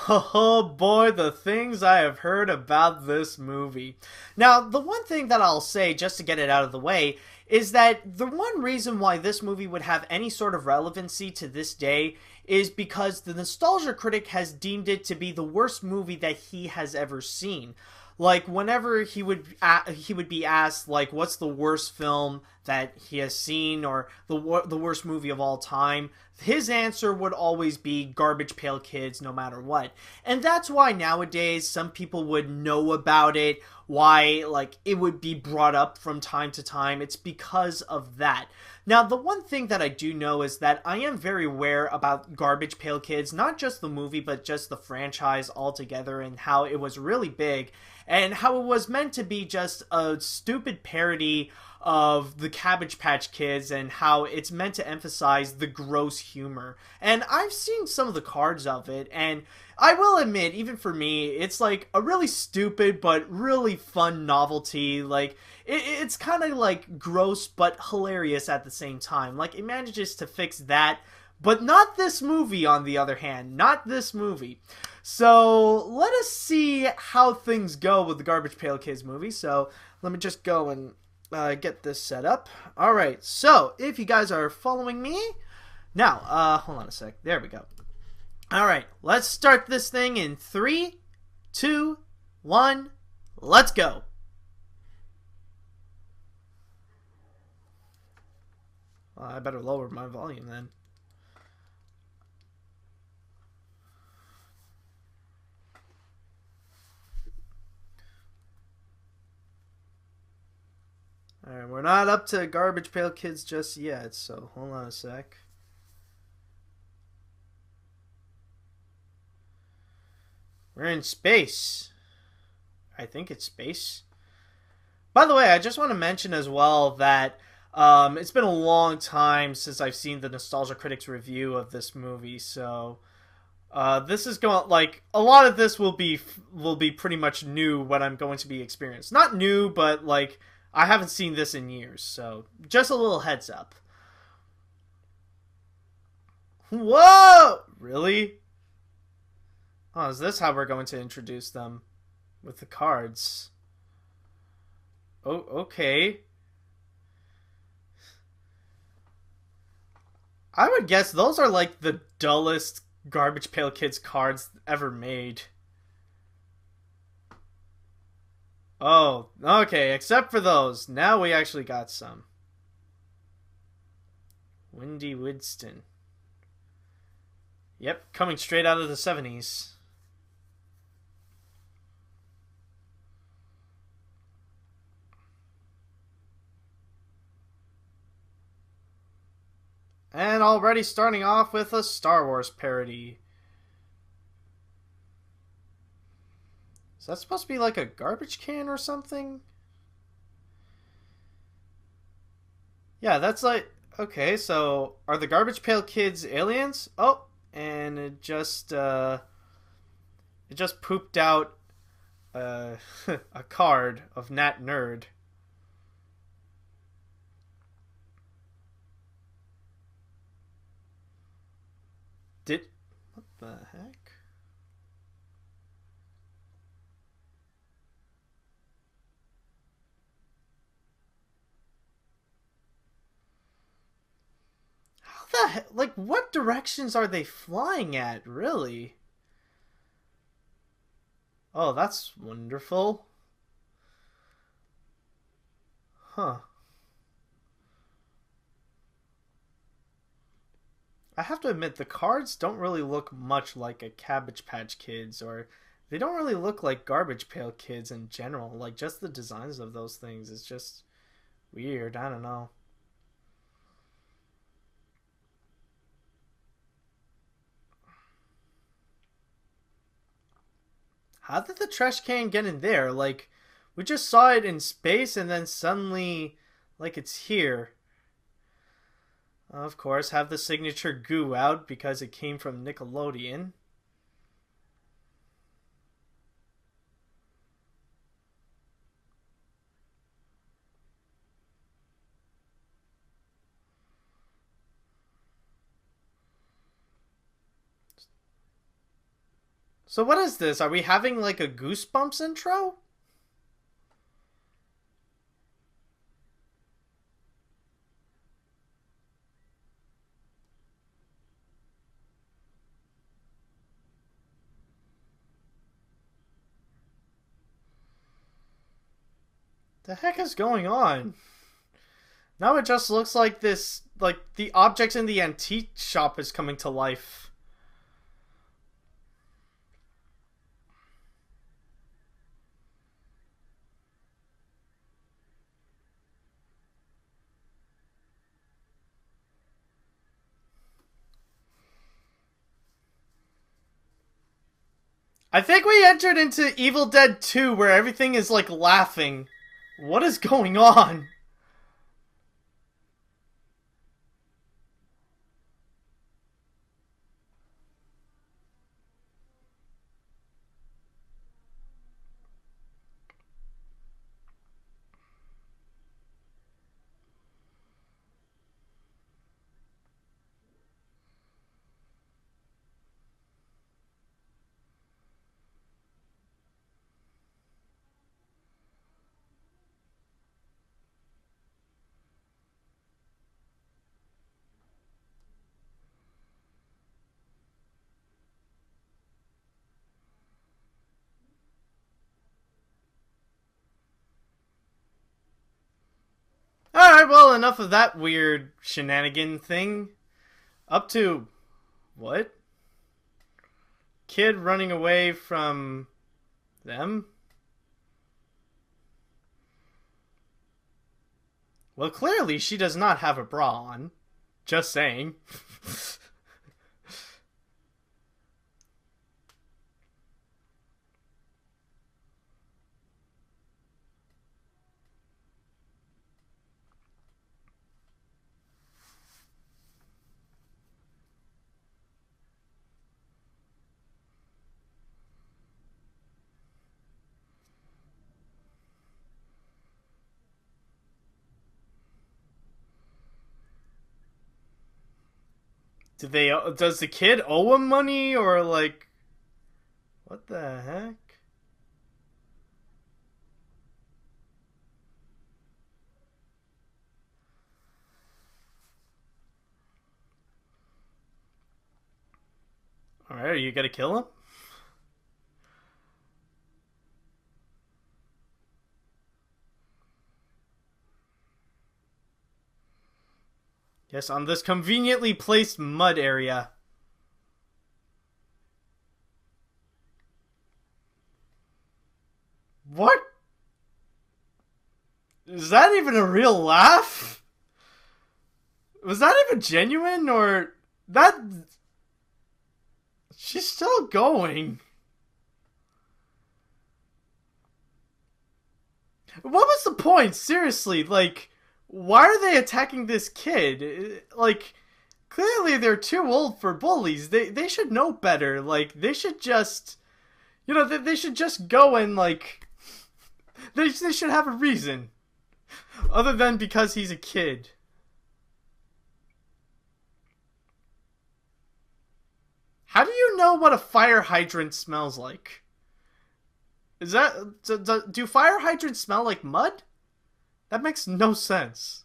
Oh boy, the things I have heard about this movie. Now, the one thing that I'll say, just to get it out of the way, is that the one reason why this movie would have any sort of relevancy to this day is because the nostalgia critic has deemed it to be the worst movie that he has ever seen. Like whenever he would be asked like what's the worst film that he has seen or the worst movie of all time, his answer would always be Garbage Pail Kids no matter what. And that's why nowadays some people would know about it, why like it would be brought up from time to time. It's because of that. Now, the one thing that I do know is that I am very aware about Garbage Pail Kids, not just the movie, but just the franchise altogether, and how it was really big, and how it was meant to be just a stupid parody of the Cabbage Patch Kids, and how it's meant to emphasize the gross humor. And I've seen some of the cards of it, and I will admit, even for me, it's like a really stupid but really fun novelty. Like, it's kind of like gross but hilarious at the same time. Like, it manages to fix that, but not this movie, on the other hand. Not this movie. So, let us see how things go with the Garbage Pail Kids movie. So, let me just go and get this set up. Alright, so, if you guys are following me, now, hold on a sec. There we go. Alright, let's start this thing in 3, 2, 1, let's go. I better lower my volume then. Alright, we're not up to Garbage Pail Kids just yet, so hold on a sec. We're in space. I think it's space. By the way, I just want to mention as well that it's been a long time since I've seen the Nostalgia Critics review of this movie, so this is going like a lot of this will be pretty much new what I'm going to be experiencing. Not new, but like I haven't seen this in years, so just a little heads up. Whoa! Really? Oh, is this how we're going to introduce them with the cards? Oh, okay. I would guess those are like the dullest Garbage Pail Kids cards ever made. Oh, okay, except for those. Now we actually got some. Wendy Widston. Yep, coming straight out of the 70s. And already starting off with a Star Wars parody. Is that supposed to be like a garbage can or something? Yeah, that's like okay, so are the Garbage Pail Kids aliens? Oh, and it just pooped out uh, a card of Nat Nerd. Did what the heck? How the heck? Like, what directions are they flying at? Really? Oh, that's wonderful. Huh. I have to admit, the cards don't really look much like a Cabbage Patch Kids, or they don't really look like Garbage Pail Kids in general. Like, just the designs of those things is just weird. I don't know. How did the trash can get in there? Like, we just saw it in space and then suddenly, like, it's here. Of course, have the signature goo out because it came from Nickelodeon. So what is this? Are we having like a Goosebumps intro? The heck is going on? Now it just looks like this, like the objects in the antique shop is coming to life. I think we entered into Evil Dead 2 where everything is like laughing. What is going on? Alright, well, enough of that weird shenanigan thing. Up to what? Kid running away from them? Well, clearly she does not have a bra on. Just saying. Do they? Does the kid owe him money or like? What the heck? All right, are you gonna kill him? Yes, on this conveniently placed mud area. What? Is that even a real laugh? Was that even genuine or that? She's still going. What was the point? Seriously, like, why are they attacking this kid? Like, clearly they're too old for bullies. They should know better. Like, they should just, they should just go and like, they should have a reason, other than because he's a kid. How do you know what a fire hydrant smells like? Is that do fire hydrants smell like mud? That makes no sense.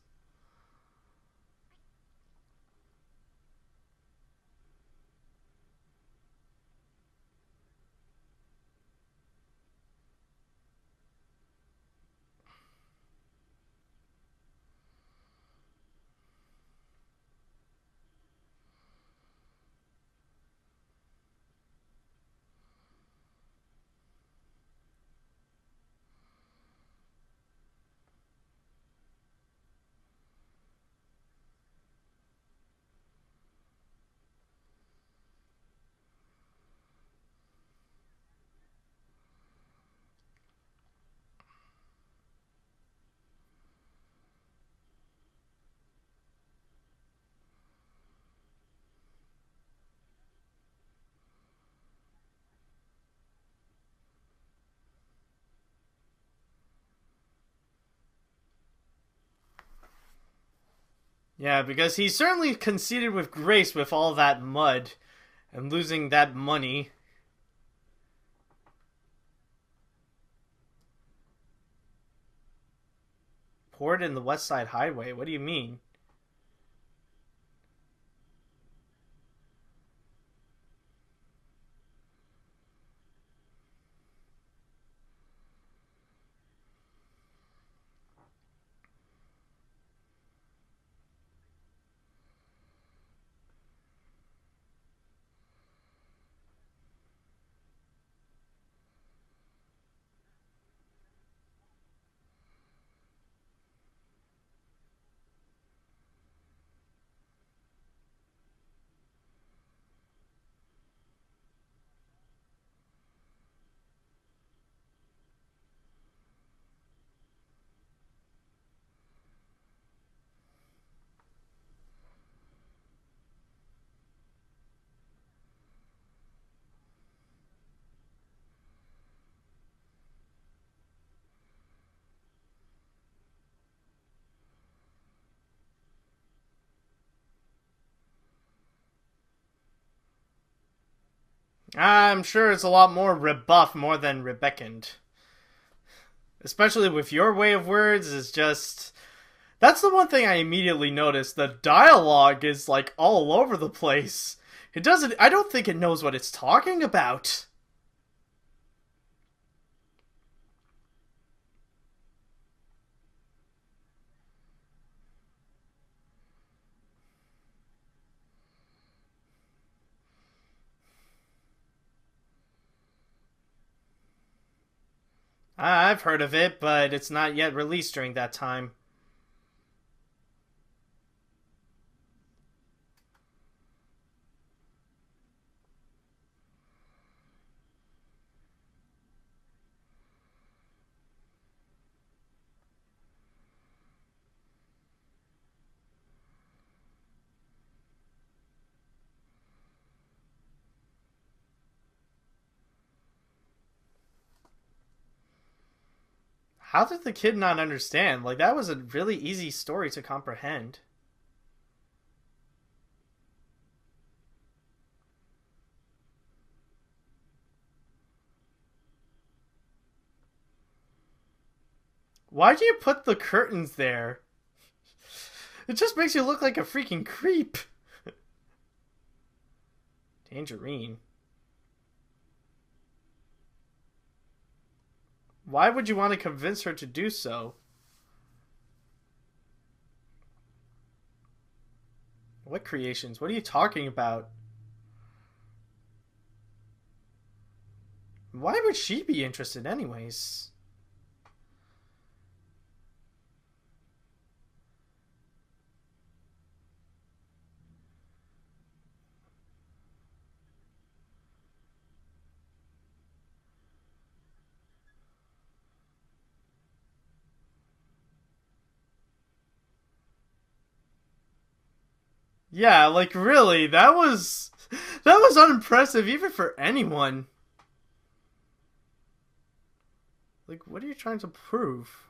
Yeah, because he certainly conceded with grace with all that mud and losing that money. poured in the West Side Highway. What do you mean? I'm sure it's a lot more rebuff more than rebeckoned. Especially with your way of words is just... That's the one thing I immediately noticed. The dialogue is like all over the place. It doesn't... I don't think it knows what it's talking about. I've heard of it, but it's not yet released during that time. How did the kid not understand? Like, that was a really easy story to comprehend. Why do you put the curtains there? It just makes you look like a freaking creep. Tangerine. Why would you want to convince her to do so? What creations? What are you talking about? Why would she be interested anyways? Yeah, like really, that was unimpressive even for anyone. Like, what are you trying to prove?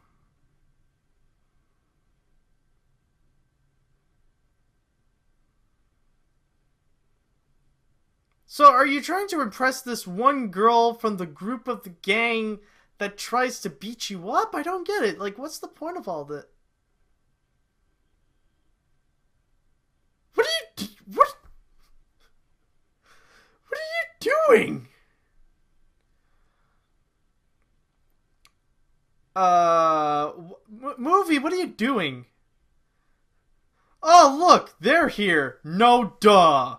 So, are you trying to impress this one girl from the group of the gang that tries to beat you up? I don't get it. Like, what's the point of all that? What are you what are you doing? Movie, what are you doing? Oh, look, they're here. No duh.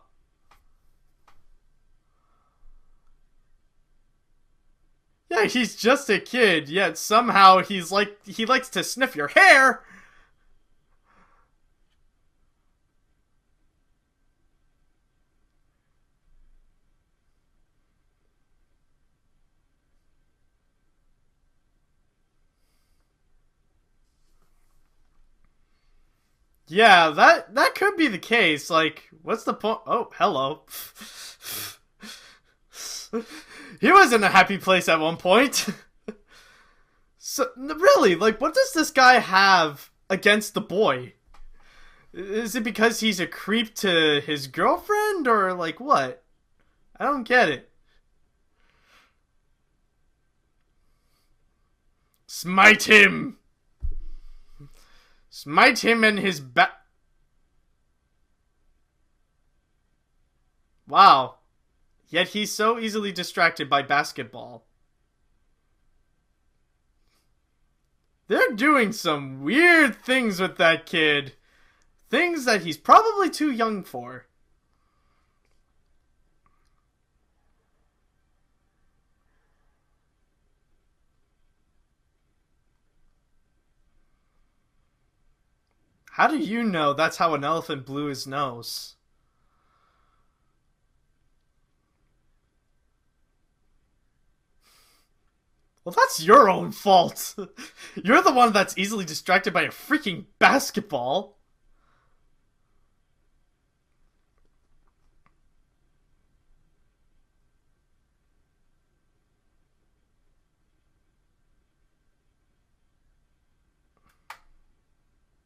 Yeah, he's just a kid, yet somehow he likes to sniff your hair. Yeah, that could be the case. Like, what's the point? Oh, hello. He was in a happy place at one point. So, really, like, what does this guy have against the boy? Is it because he's a creep to his girlfriend, or like what? I don't get it. Smite him! Smite him in his back. Wow. Yet he's so easily distracted by basketball. They're doing some weird things with that kid. Things that he's probably too young for. How do you know that's how an elephant blew his nose? Well, that's your own fault. You're the one that's easily distracted by a freaking basketball.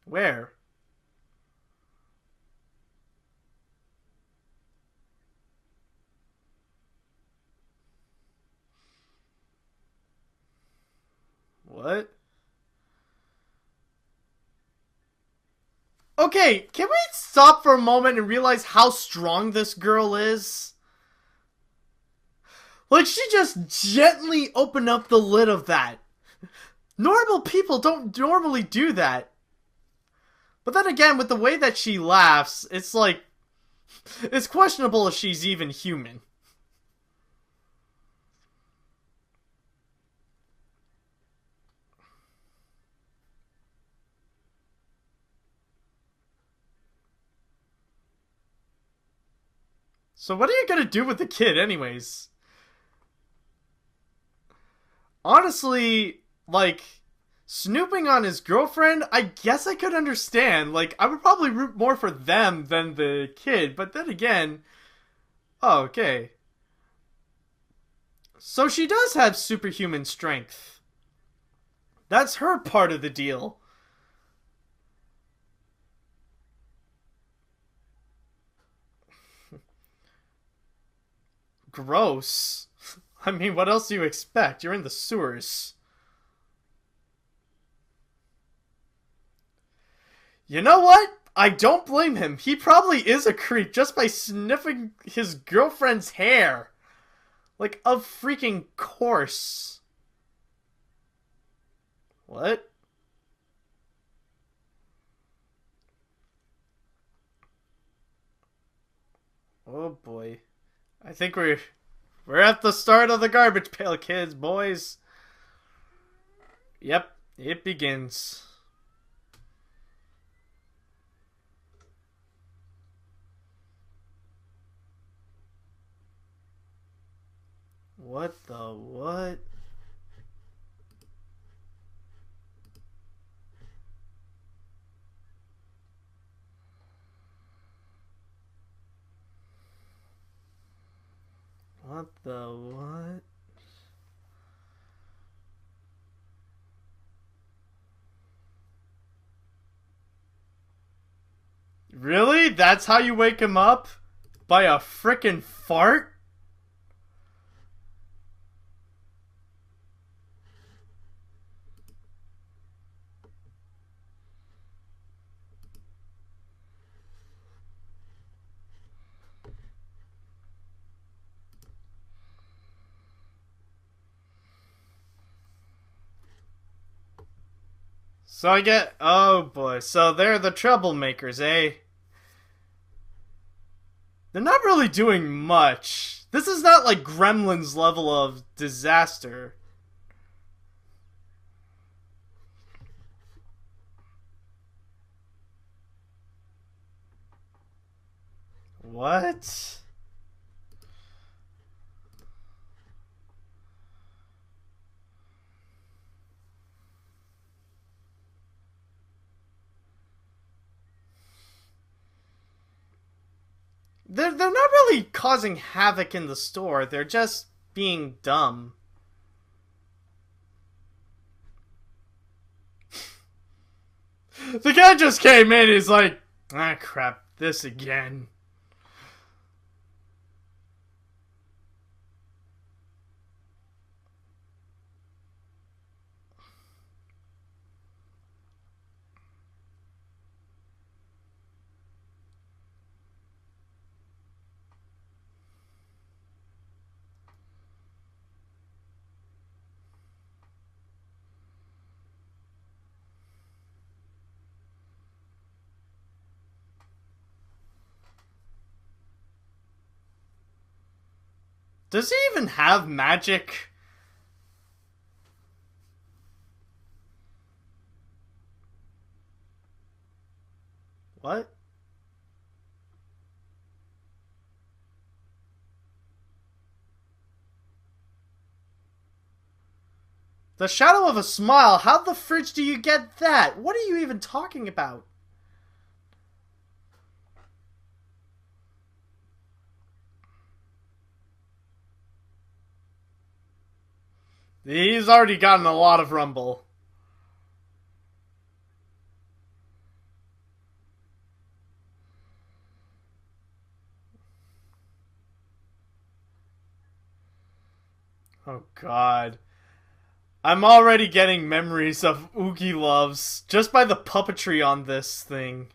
Where? What? Okay, can we stop for a moment and realize how strong this girl is? Like, she just gently opened up the lid of that. Normal people don't normally do that. But then again, with the way that she laughs, it's like, it's questionable if she's even human. So what are you gonna do with the kid anyways? Honestly, like, snooping on his girlfriend, I guess I could understand. Like, I would probably root more for them than the kid, but then again, oh, okay. So she does have superhuman strength. That's her part of the deal. Gross. I mean, what else do you expect? You're in the sewers. You know what? I don't blame him. He probably is a creep just by sniffing his girlfriend's hair. Like, of freaking course. What? Oh boy. I think we're at the start of the garbage pail kids, boys. Yep, it begins. What the what? What the what? Really? That's how you wake him up? By a frickin' fart? So I get. Oh boy. So they're the troublemakers, eh? They're not really doing much. This is not like Gremlins level of disaster. What? They're not really causing havoc in the store. They're just being dumb. The guy just came in. He's like, ah, crap, this again. Does he even have magic? What? The shadow of a smile? How the fridge do you get that? What are you even talking about? He's already gotten a lot of rumble. Oh god. I'm already getting memories of Oogie Loves just by the puppetry on this thing.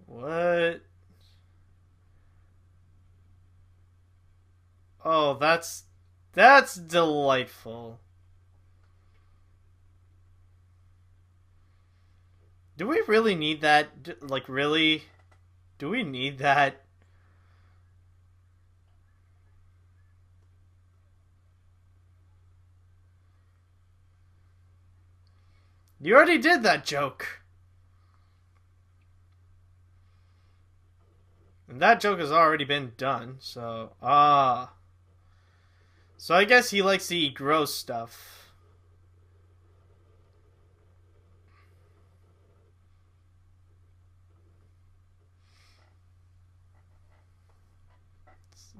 What? Oh, that's delightful. Do we really need that? Like, really? Do we need that? You already did that joke. And that joke has already been done, so... So I guess he likes to eat gross stuff.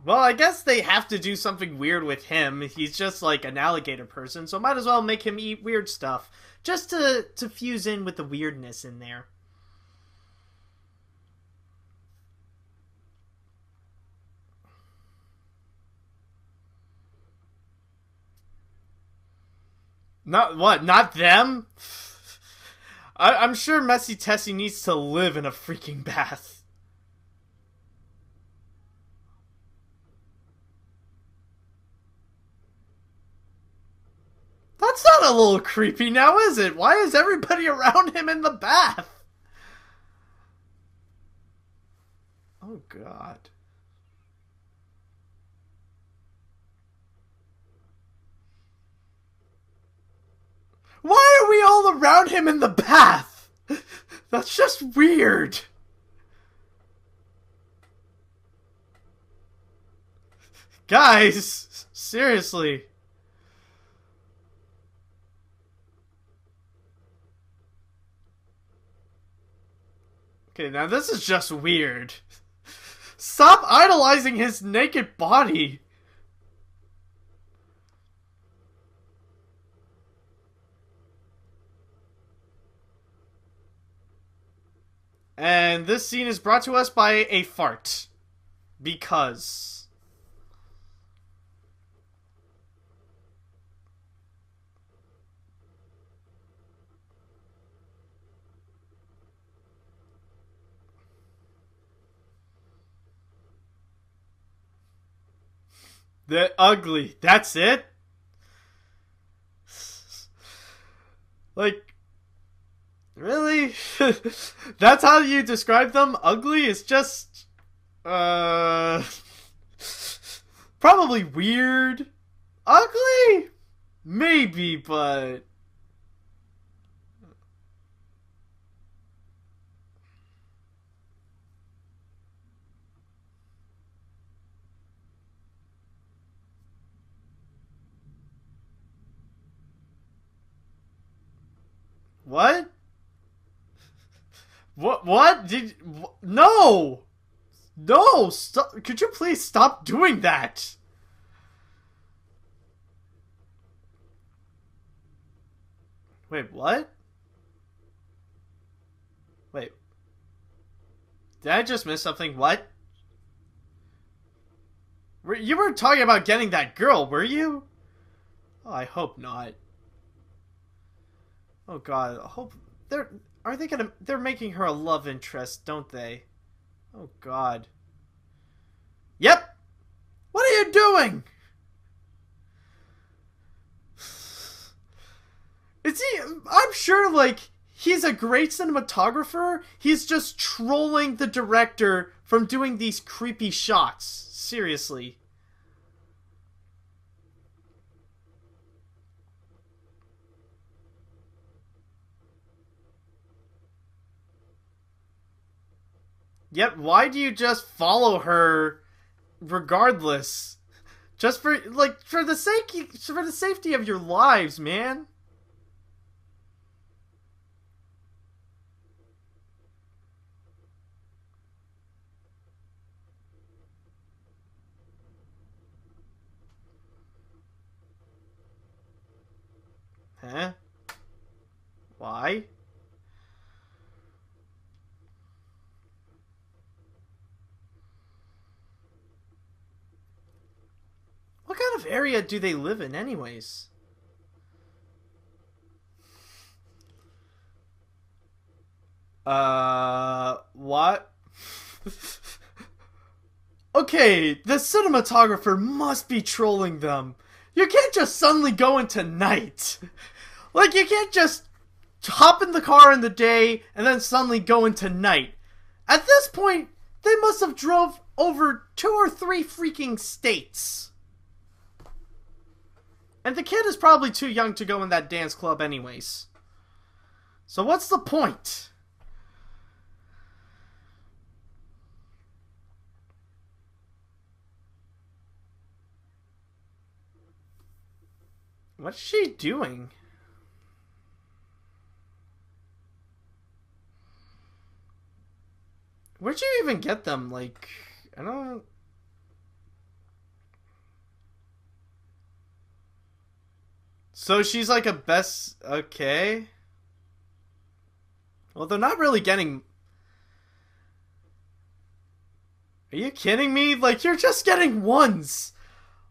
Well, I guess they have to do something weird with him. He's just like an alligator person, so might as well make him eat weird stuff. Just to fuse in with the weirdness in there. Not what? Not them? I'm sure Messy Tessie needs to live in a freaking bath. That's not a little creepy now, is it? Why is everybody around him in the bath? Oh, God. Why are we all around him in the bath? That's just weird. Guys, seriously. Okay, now this is just weird. Stop idolizing his naked body. And this scene is brought to us by a fart. Because... they're ugly. That's it? Like... Really? That's how you describe them? Ugly? It's just... Probably weird. Ugly? Maybe, but... What? What? No! No! Stop! Could you please stop doing that? Wait, what? Wait. Did I just miss something? What? You were talking about getting that girl, were you? Oh, I hope not. Oh god, I hope... They're making her a love interest, don't they? Oh god. Yep! What are you doing? Is he... I'm sure, like, he's a great cinematographer. He's just trolling the director from doing these creepy shots. Seriously. Yep, why do you just follow her regardless? Just for for the safety of your lives, man. Huh? Why? What kind of area do they live in anyways? What? Okay, the cinematographer must be trolling them. You can't just suddenly go into night. Like, you can't just hop in the car in the day and then suddenly go into night. At this point, they must have drove over 2 or 3 freaking states. And the kid is probably too young to go in that dance club anyways. So what's the point? What's she doing? Where'd you even get them? Like, I don't... So she's like a best... Okay. Well, they're not really getting... Are you kidding me? Like, you're just getting ones.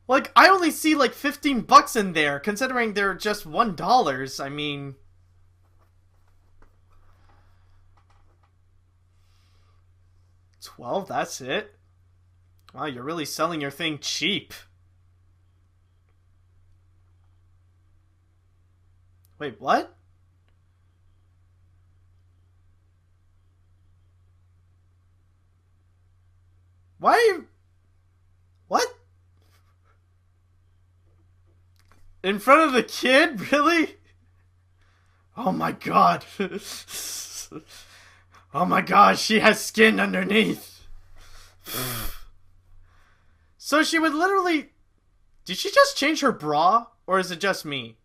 Like, I only see like $15 in there, considering they're just $1. I mean... 12, that's it? Wow, you're really selling your thing cheap. Wait, what? Why are you... What? In front of the kid? Really? Oh my god. Oh my god, she has skin underneath. So she would literally... Did she just change her bra? Or is it just me?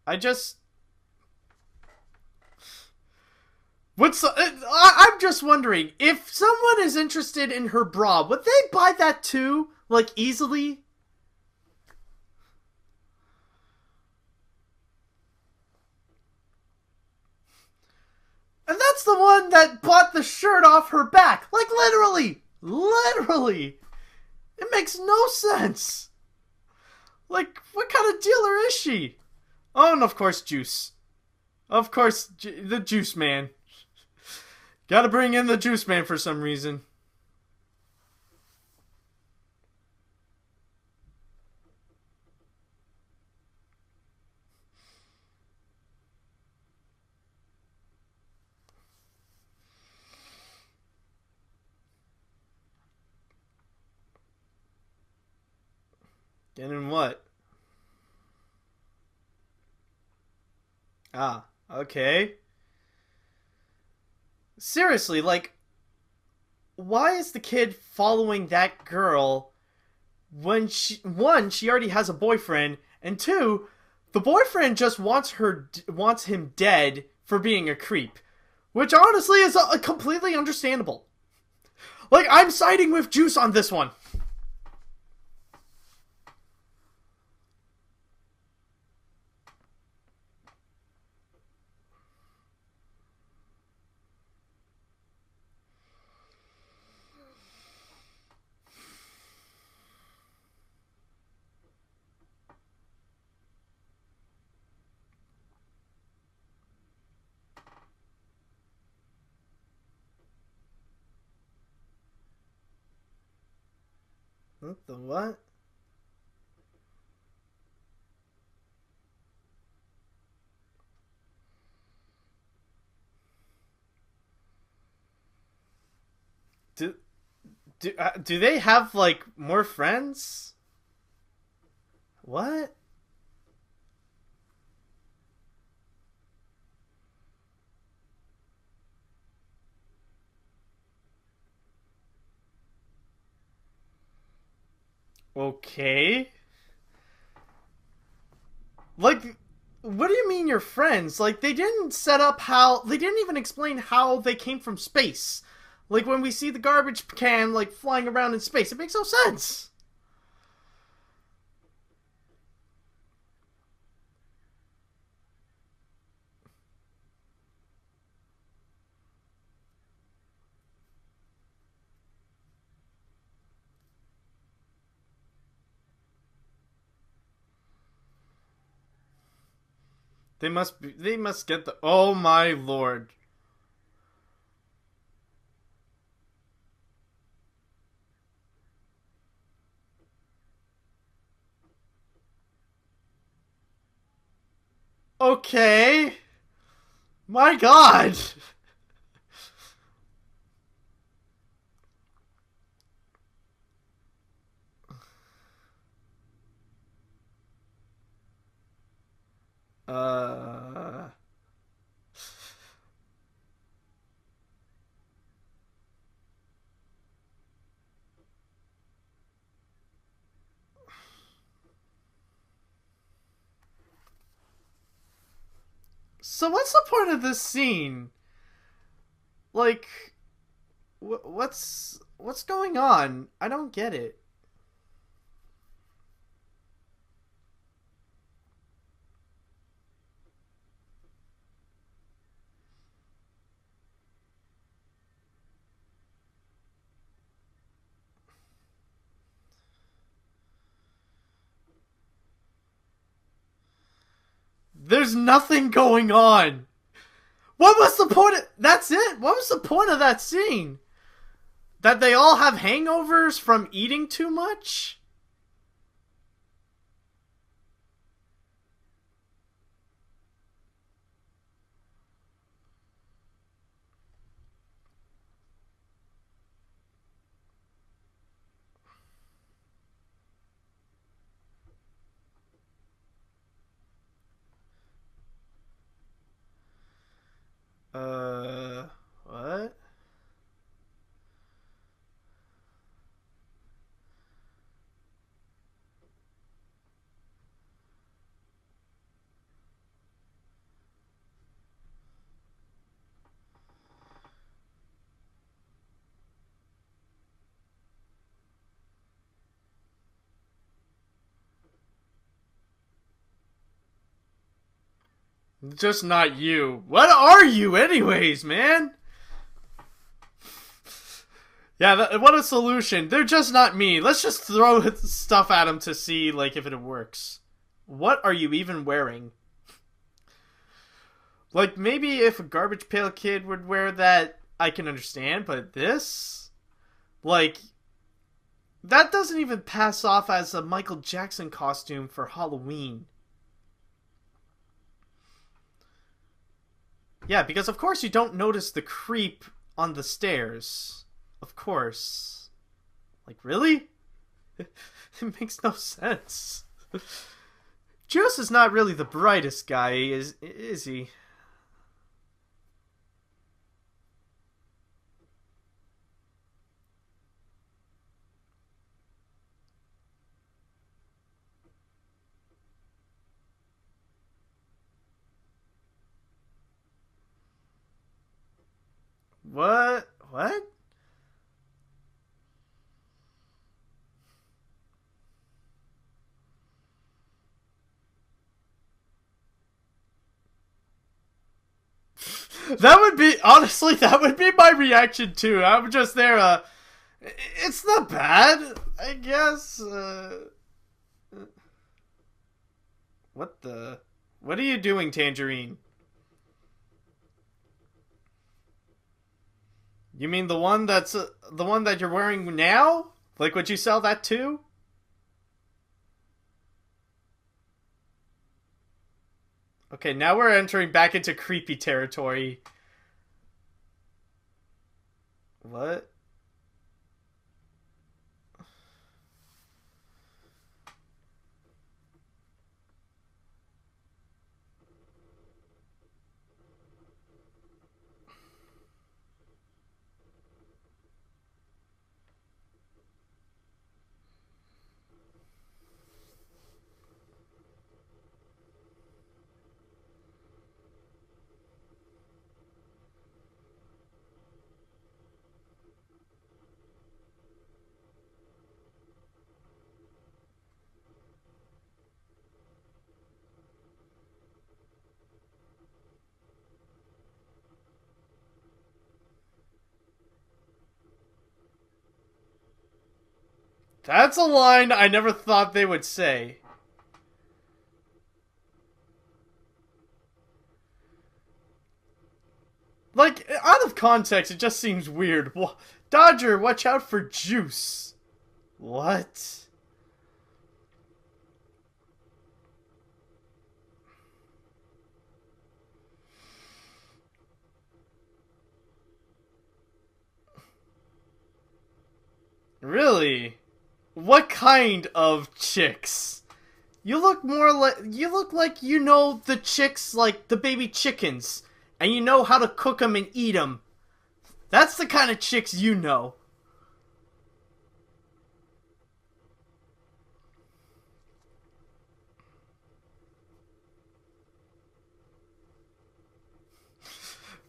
I just... I'm just wondering, if someone is interested in her bra, would they buy that too? Like, easily? And that's the one that bought the shirt off her back. Like, literally. Literally. It makes no sense. Like, what kind of dealer is she? Oh, and of course, Juice. Of course, the Juice Man. Gotta bring in the Juice Man for some reason. Getting what? Ah, okay. Seriously, like, why is the kid following that girl when one, she already has a boyfriend, and two, the boyfriend just wants him dead for being a creep, which honestly is completely understandable. Like, I'm siding with Juice on this one. What the what? Do they have like more friends? What? Okay. Like, what do you mean you're friends? Like, they didn't set up how. They didn't even explain how they came from space. Like, when we see the garbage can, like, flying around in space, it makes no sense. They must get the. Oh my lord. Okay. My god. Uh. So what's the point of this scene? Like, what's going on? I don't get it. There's nothing going on. What was the point of, that's it? What was the point of that scene? That they all have hangovers from eating too much? What? Just not you. What are you anyways, man? Yeah, what a solution. They're just not me. Let's just throw stuff at them to see like if it works. What are you even wearing? Like maybe if a Garbage Pail Kid would wear that, I can understand, but this like that doesn't even pass off as a Michael Jackson costume for Halloween. Yeah, because of course you don't notice the creep on the stairs. Of course. Like, really? It makes no sense. Juice is not really the brightest guy, is he? What? What? That would be honestly that would be my reaction too. I'm just there. It's not bad, I guess. What the? What are you doing, Tangerine? You mean the one that you're wearing now? Like, would you sell that too? Okay, now we're entering back into creepy territory. What? That's a line I never thought they would say. Like, out of context, it just seems weird. Dodger, watch out for juice. What? Really? What kind of chicks? You look like you know the chicks like the baby chickens and you know how to cook them and eat them. That's the kind of chicks you know.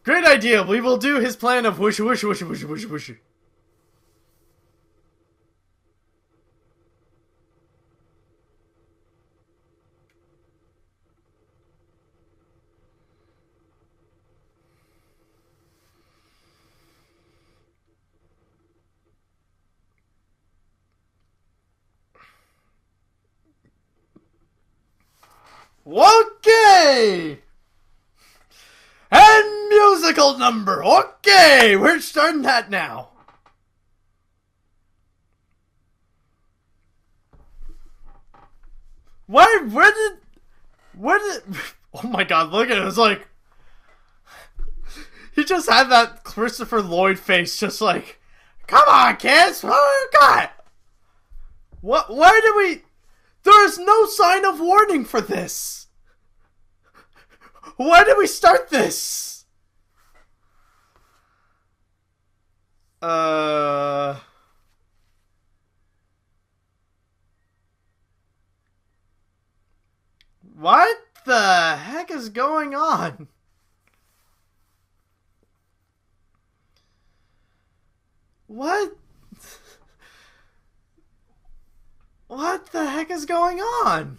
Great idea. We will do his plan of whoosh whoosh whoosh whoosh whoosh whoosh. Okay! And musical number. Okay, we're starting that now. Why? Where did? Oh my God! Look at it. It's like he just had that Christopher Lloyd face, just like, come on, kids. Oh God! What? Why did we? There is no sign of warning for this. Why did we start this? What the heck is going on? What? What the heck is going on?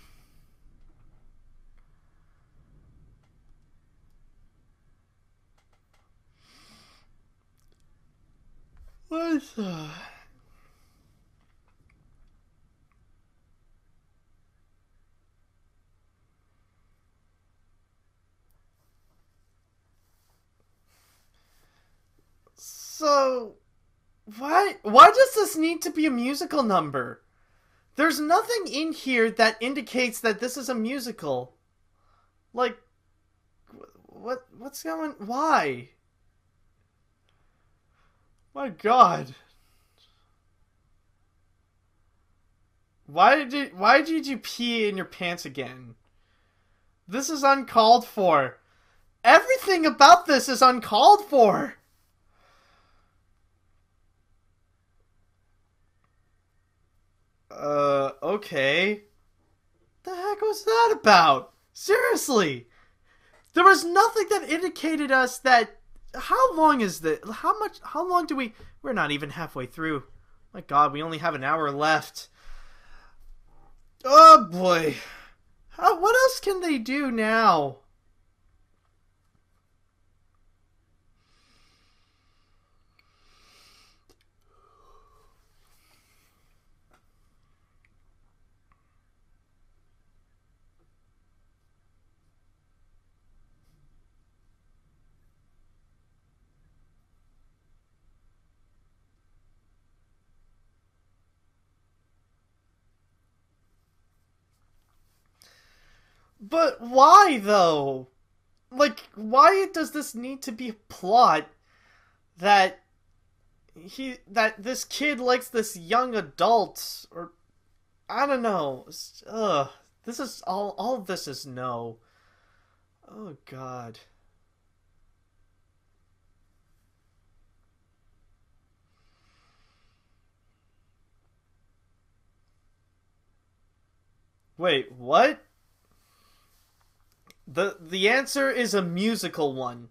What the... So... Why does this need to be a musical number? There's nothing in here that indicates that this is a musical. Like... What's going... Why? My God. Why did you pee in your pants again? This is uncalled for. Everything about this is uncalled for. Okay. The heck was that about? Seriously. There was nothing that indicated us that... How long is this? How long do we... We're not even halfway through. My God, we only have an hour left. Oh boy. What else can they do now? But why, though? Like, why does this need to be a plot that that this kid likes this young adult, or I don't know. Ugh. This is all of this is no. Oh God. Wait, what? The answer is a musical one.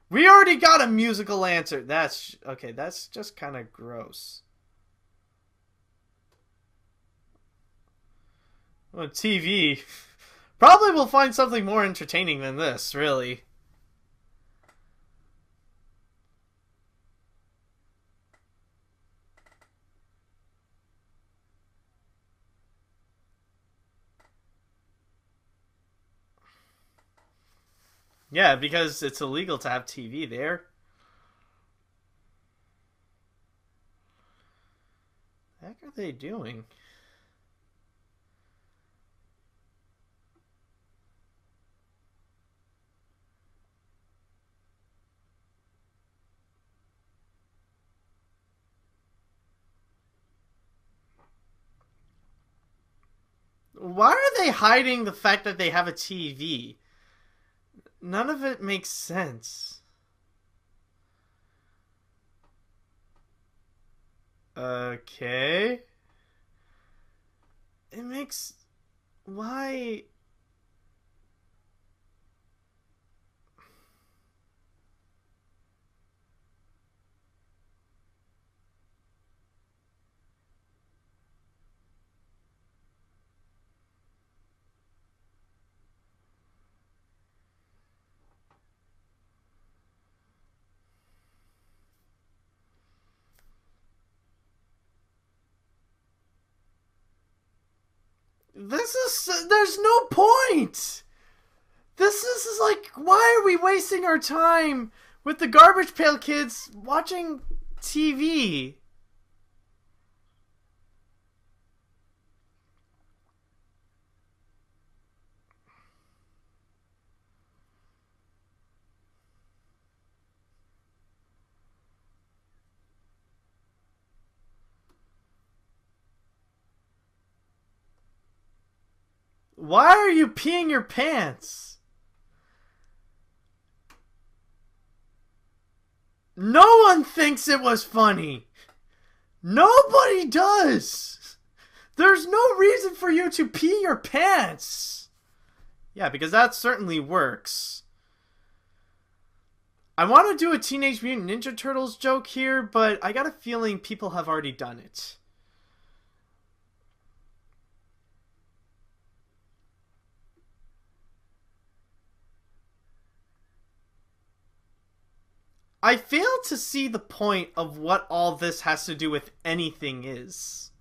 We already got a musical answer. That's okay, that's just kind of gross. Well, TV. Probably we'll find something more entertaining than this, really. Yeah, because it's illegal to have TV there. The heck are they doing? Why are they hiding the fact that they have a TV? None of it makes sense. Okay. It makes. Why? This is. There's no point! This is like. Why are we wasting our time with the Garbage Pail Kids watching TV? Why are you peeing your pants? No one thinks it was funny. Nobody does. There's no reason for you to pee your pants. Yeah, because that certainly works. I want to do a Teenage Mutant Ninja Turtles joke here, but I got a feeling people have already done it. I fail to see the point of what all this has to do with anything is.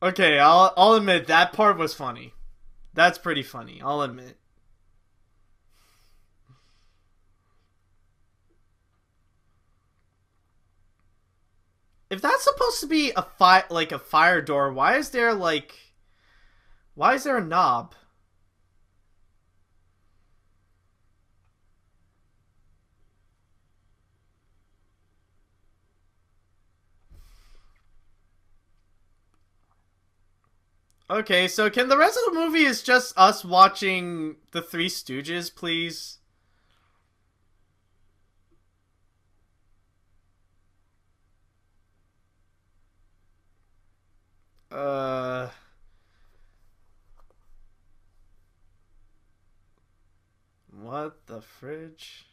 Okay, I'll admit that part was funny. That's pretty funny, I'll admit. If that's supposed to be a fire door, why is there a knob? Okay, so can the rest of the movie is just us watching the Three Stooges, please? Uh what the fridge?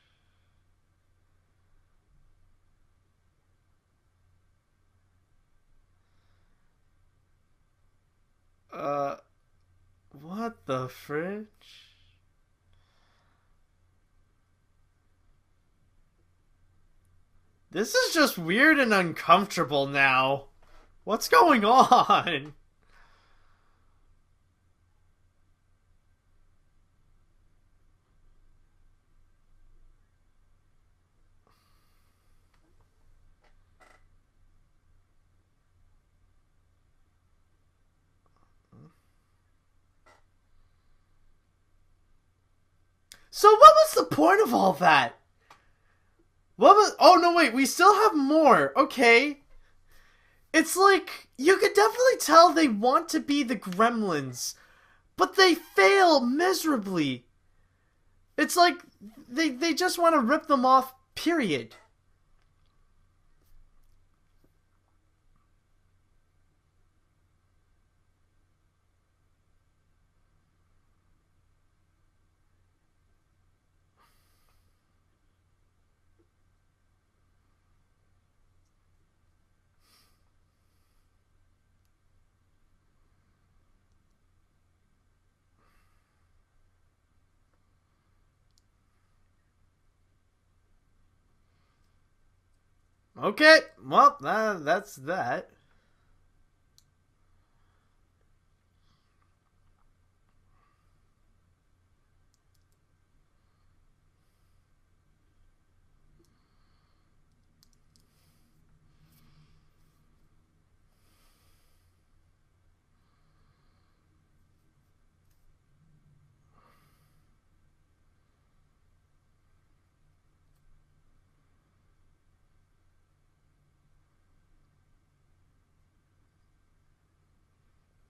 Uh what the fridge? This is just weird and uncomfortable now. What's going on? So what was the point of all that? What was? Oh no, wait. We still have more. Okay. It's like you could definitely tell they want to be the Gremlins, but they fail miserably. It's like they just want to rip them off. Period. Okay, well, that's that.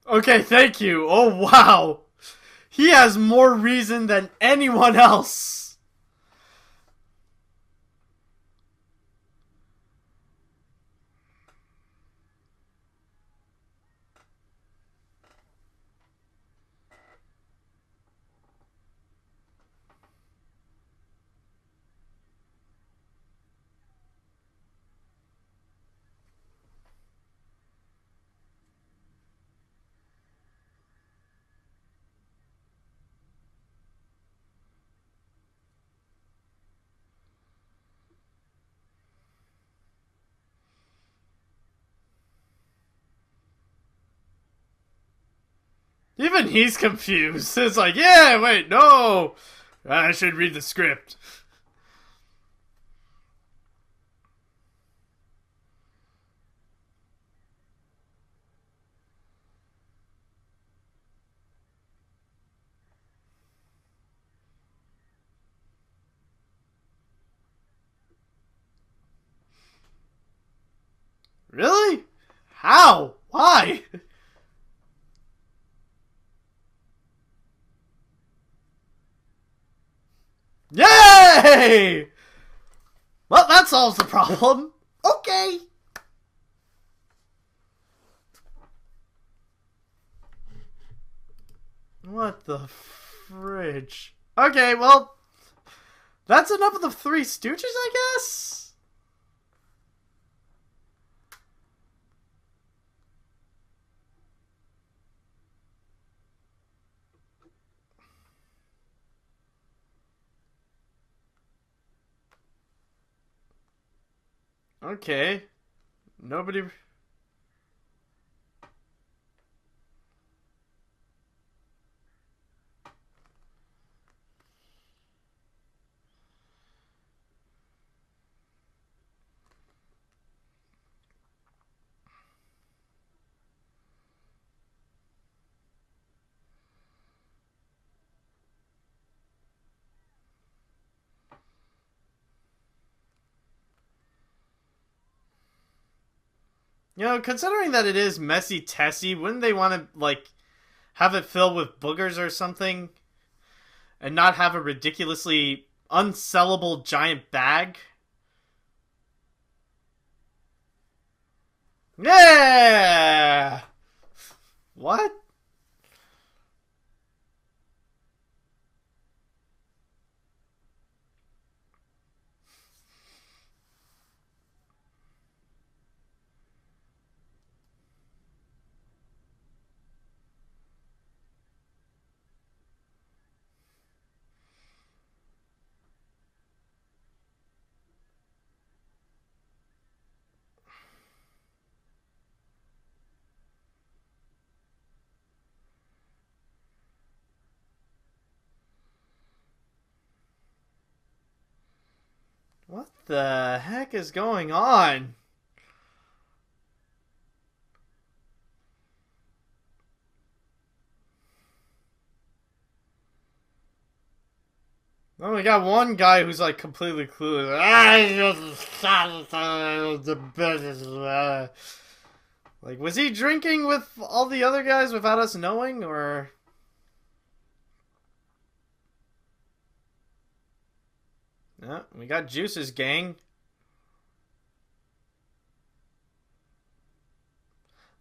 Okay, thank you. Oh, wow. He has more reason than anyone else. Even he's confused. It's like, yeah, wait, no. I should read the script. Really? How? Why? Yay! Well, that solves the problem. Okay. What the fridge? Okay, well, that's enough of the Three Stooges, I guess? Okay. Nobody. You know, considering that it is messy Tessie, wouldn't they want to, like, have it filled with boogers or something? And not have a ridiculously unsellable giant bag? Yeah! What? What the heck is going on? Oh, we got one guy who's like completely clueless. Like, was he drinking with all the other guys without us knowing, or? Yeah, we got Juice's gang.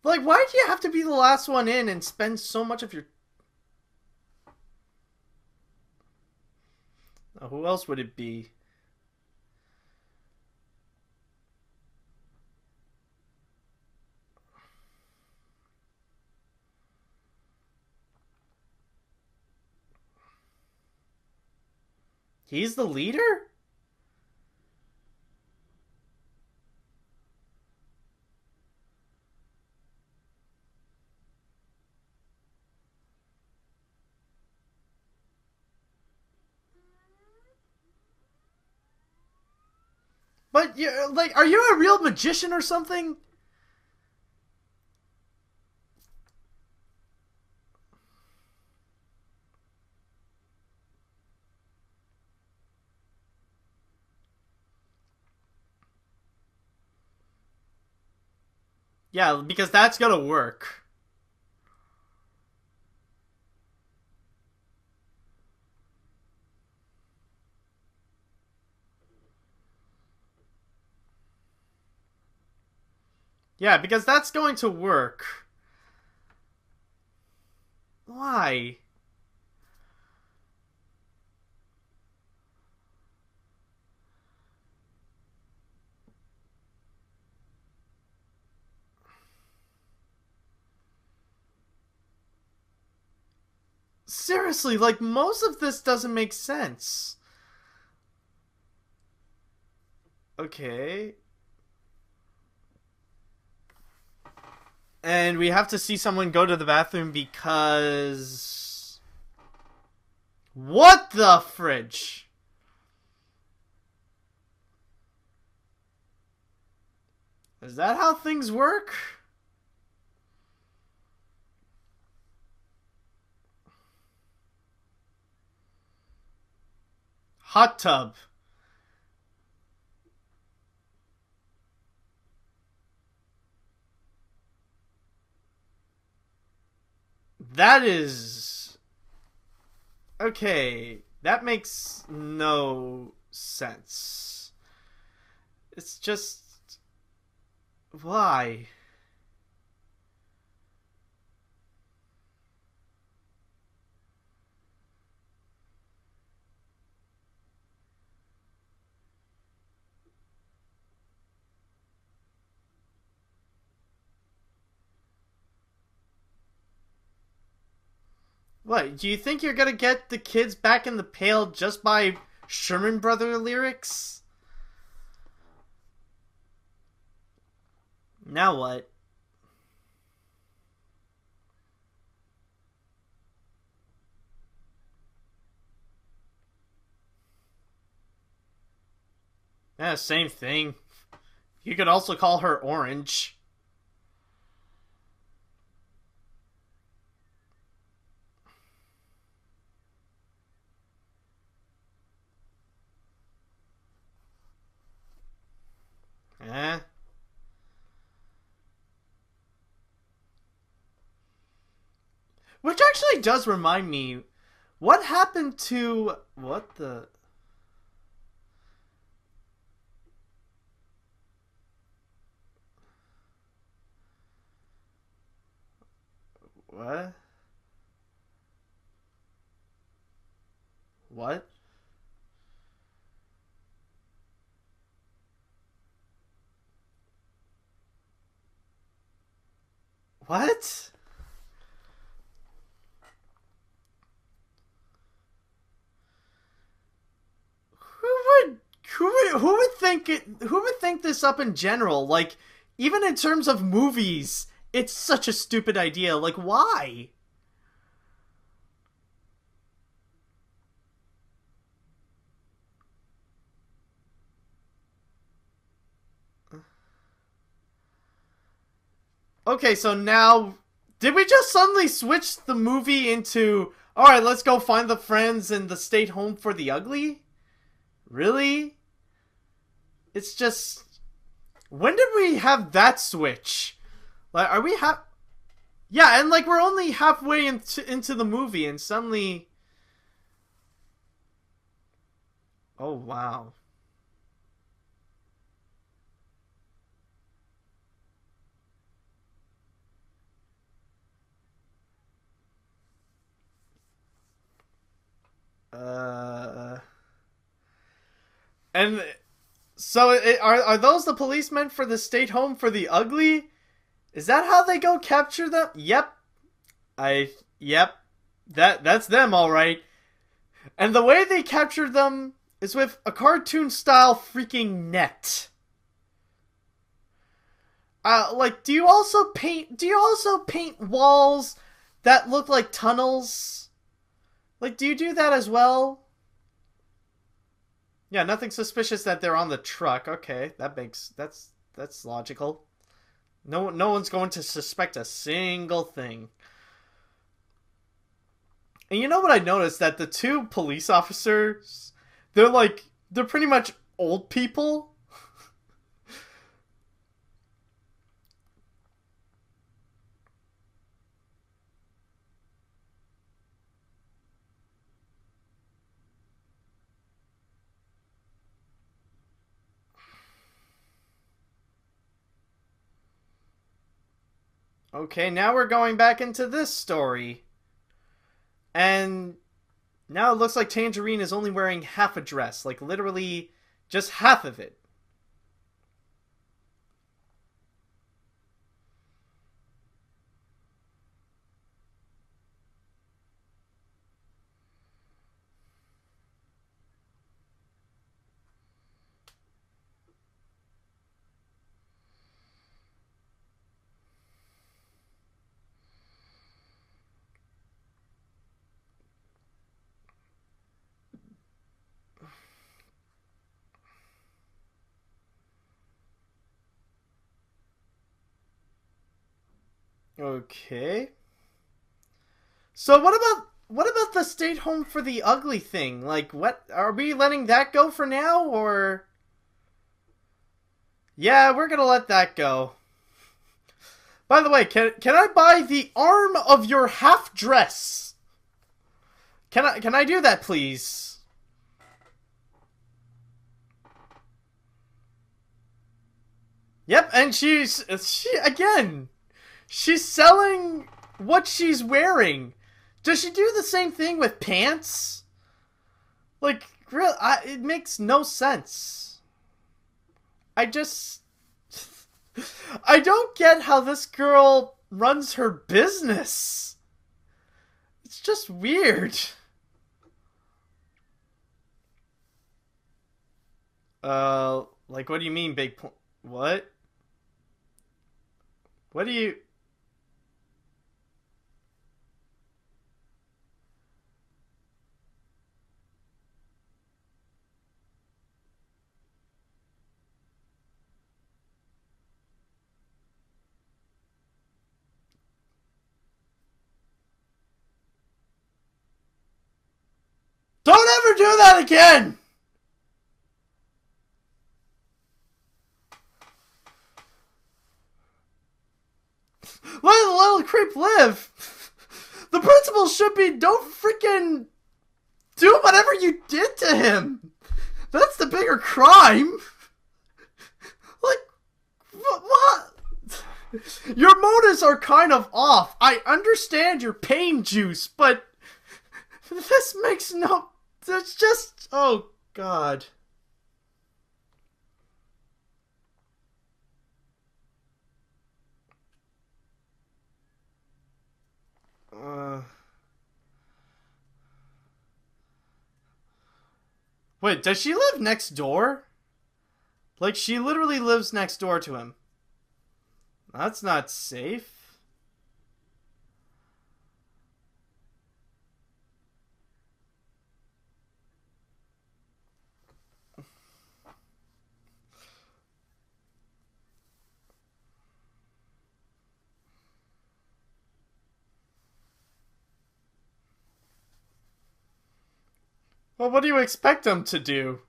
Like, why do you have to be the last one in and spend so much of your? Oh, who else would it be? He's the leader? What? You like? Are you a real magician or something? Yeah, because that's gonna work. Yeah, because that's going to work. Why? Seriously, like, most of this doesn't make sense. Okay. And we have to see someone go to the bathroom because... What the fridge? Is that how things work? Hot tub. That is... Okay, that makes no sense. It's just... Why? What, do you think you're gonna get the kids back in the pale just by Sherman Brother lyrics? Now what? Yeah, same thing. You could also call her Orange. Eh? Which actually does remind me, what happened to... What the... What? What? What? Who would think this up in general? Like, even in terms of movies, it's such a stupid idea. Like, why? Okay, so now, did we just suddenly switch the movie into, all right, let's go find the friends in the state home for the ugly? Really? It's just, when did we have that switch? Like, are we Yeah, and like we're only halfway into the movie, and suddenly, oh wow. Uh, and so are those the policemen for the state home for the ugly? Is that how they go capture them? Yep. Yep. That's them all right. And the way they capture them is with a cartoon style freaking net. Like, do you also paint walls that look like tunnels? Like, do you do that as well? Yeah, nothing suspicious that they're on the truck. Okay, that's logical. No one's going to suspect a single thing. And you know what I noticed? That the two police officers, they're pretty much old people. Okay, now we're going back into this story. And now it looks like Tangerine is only wearing half a dress. Like, literally, just half of it. Okay. So what about the state home for the ugly thing? Like, what are we letting that go for now, or yeah, we're gonna let that go. By the way, can I buy the arm of your half dress? Can I do that, please? Yep, and she again. She's selling what she's wearing. Does she do the same thing with pants? Like, real, it makes no sense. I just, I don't get how this girl runs her business. It's just weird. Like, what do you mean, big point? What? What do you? Don't ever do that again! Let the little creep live. The principle should be don't freaking do whatever you did to him. That's the bigger crime. Like, what? Your motives are kind of off. I understand your pain juice, but this makes no. It's just. Oh, God. Uh. Wait, does she live next door? Like, she literally lives next door to him. That's not safe. Well, what do you expect them to do?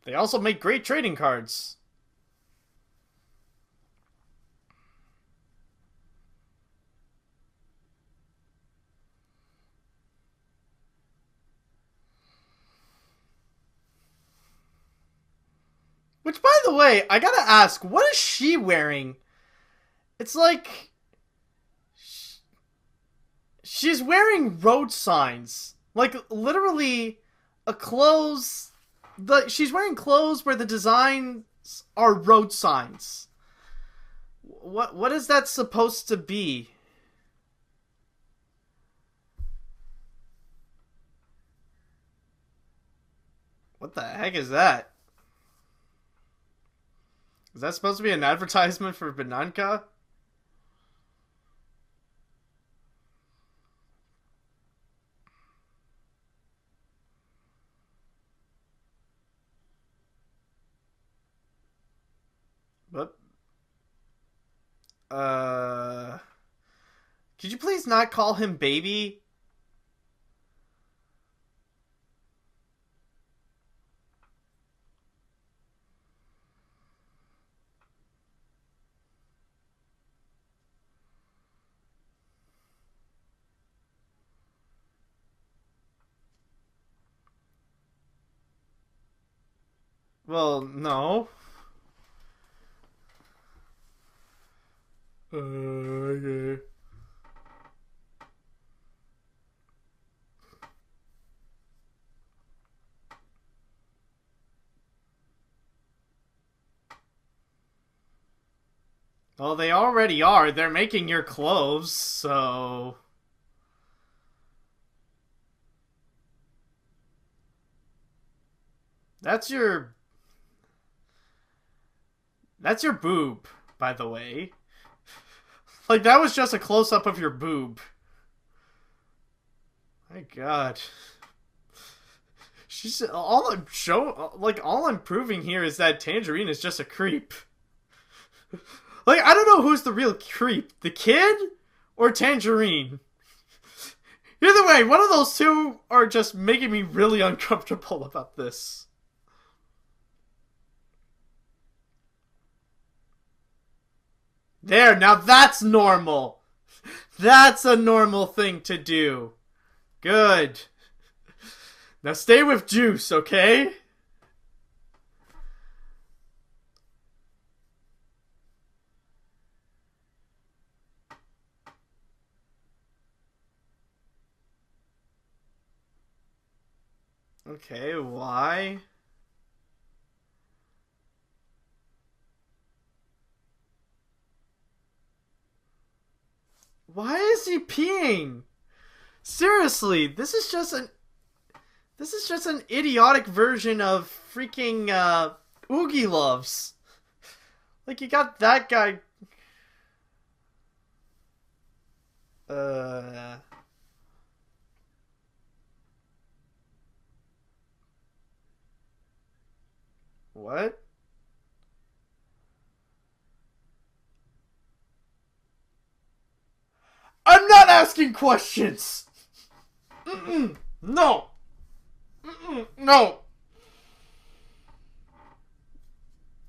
They also make great trading cards. Which, by the way, I gotta ask, what is she wearing? It's like she's wearing road signs. Like, literally, a clothes. She's wearing clothes where the designs are road signs. What is that supposed to be? What the heck is that? Is that supposed to be an advertisement for Bananka? Whoop. Uh, could you please not call him baby? Well, no. Okay. Well, they already are. They're making your clothes, so... That's your... That's your boob, by the way. Like, that was just a close-up of your boob. My god. She's... all I'm proving here is that Tangerine is just a creep. Like, I don't know who's the real creep. The kid? Or Tangerine? Either way, one of those two are just making me really uncomfortable about this. There, now that's normal. That's a normal thing to do. Good. Now stay with Juice, okay? Okay, why? Why is he peeing? Seriously, this is just an idiotic version of freaking Oogie Loves. Like you got that guy uh what? I'm not asking questions. Mm-mm. No. Mm-mm. No.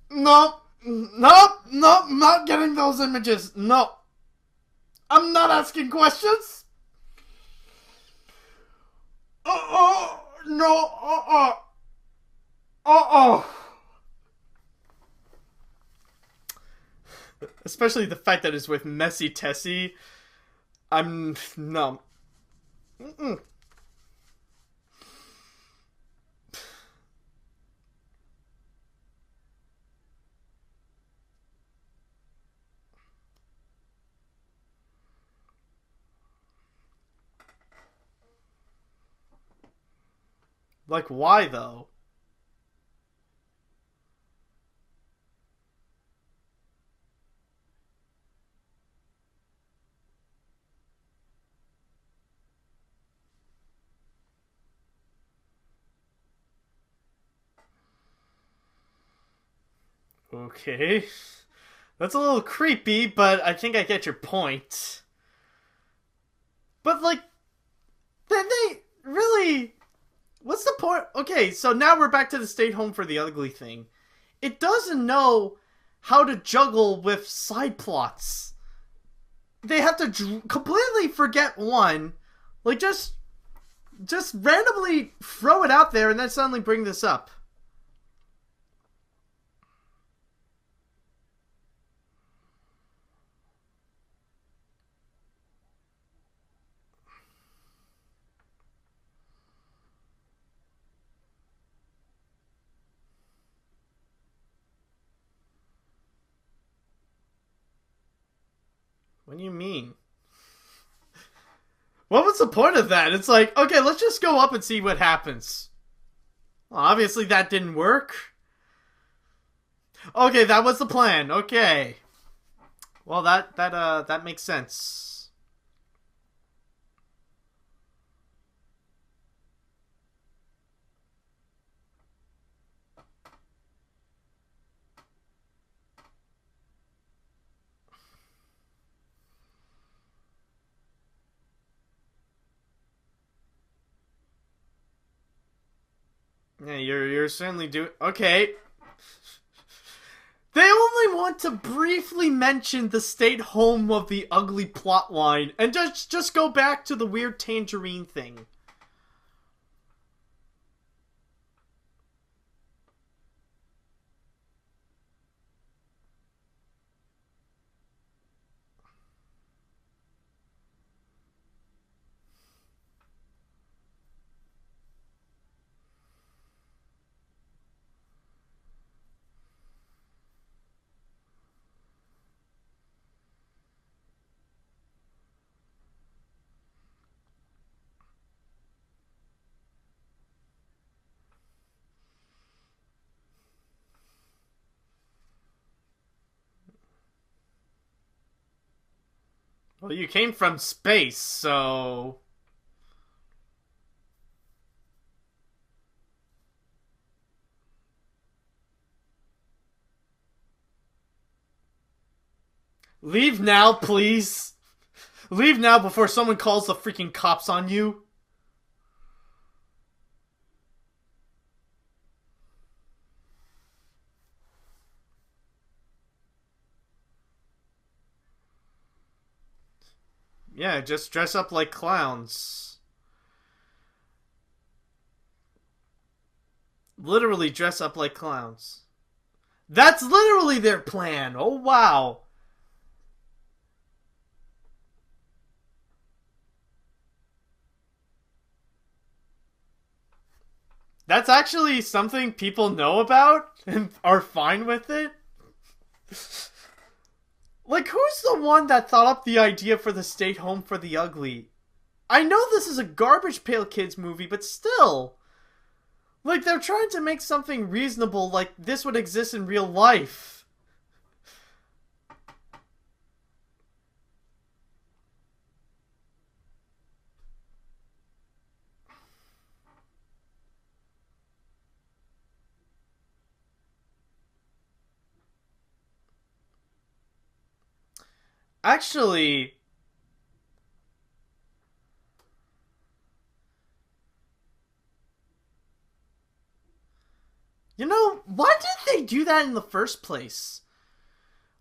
No. Nope. Nope. I'm not getting those images. No. I'm not asking questions. Uh-oh. No. Uh-oh. Uh-oh. Especially the fact that it's with Messy Tessie. I'm no. Mm-mm. Like, why though? Okay. That's a little creepy, but I think I get your point. But, like, then they really. What's the point? Okay, so now we're back to the stay home for the ugly thing. It doesn't know how to juggle with side plots. They have to completely forget one. Like, just randomly throw it out there and then suddenly bring this up. What do you mean? What was the point of that? It's like, okay, let's just go up and see what happens. Well, obviously that didn't work. Okay, that was the plan. Okay. Well, that makes sense. Yeah, you're certainly doing okay. They only want to briefly mention the state home of the ugly plotline and just go back to the weird tangerine thing. Well, you came from space, so leave now, please. Leave now before someone calls the freaking cops on you. Yeah, just dress up like clowns. Literally dress up like clowns. That's literally their plan. Oh, wow. That's actually something people know about and are fine with it. Like, who's the one that thought up the idea for the state home for the ugly? I know this is a Garbage Pail Kids movie, but still. Like, they're trying to make something reasonable like this would exist in real life. Actually, you know, why did they do that in the first place?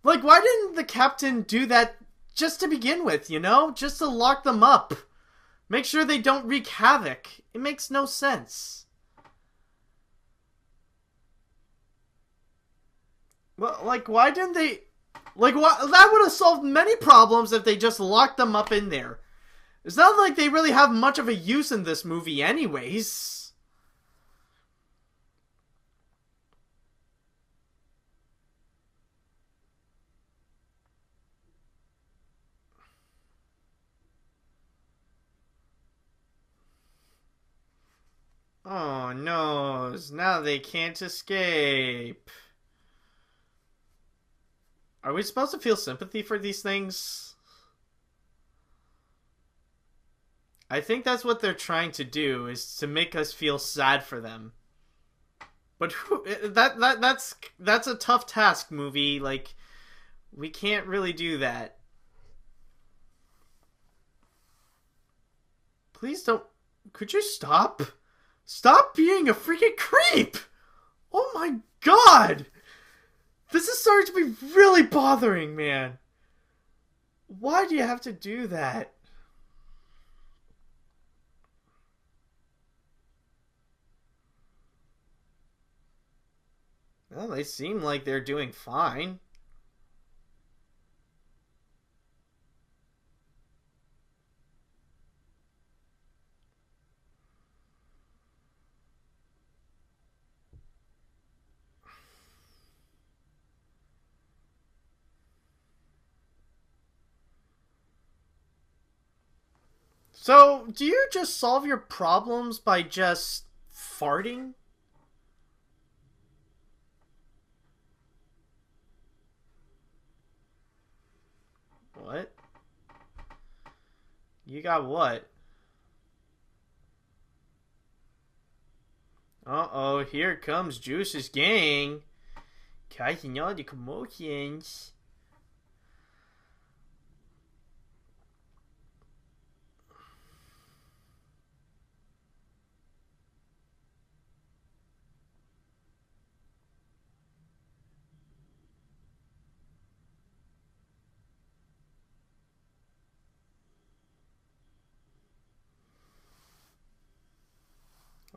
Like, why didn't the captain do that just to begin with, you know? Just to lock them up. Make sure they don't wreak havoc. It makes no sense. Well, like, why didn't they... Like, why... That would have solved many problems if they just locked them up in there. It's not like they really have much of a use in this movie anyways. Oh no, now they can't escape. Are we supposed to feel sympathy for these things? I think that's what they're trying to do, is to make us feel sad for them. But who, that's a tough task, movie. Like, we can't really do that. Please don't. Could you stop? Stop being a freaking creep! Oh my god! This is starting to be really bothering, man. Why do you have to do that? Well, they seem like they're doing fine. So, do you just solve your problems by just farting? What? You got what? Uh-oh, here comes Juice's gang. Causing all the commotions.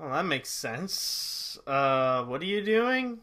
Well, that makes sense. What are you doing?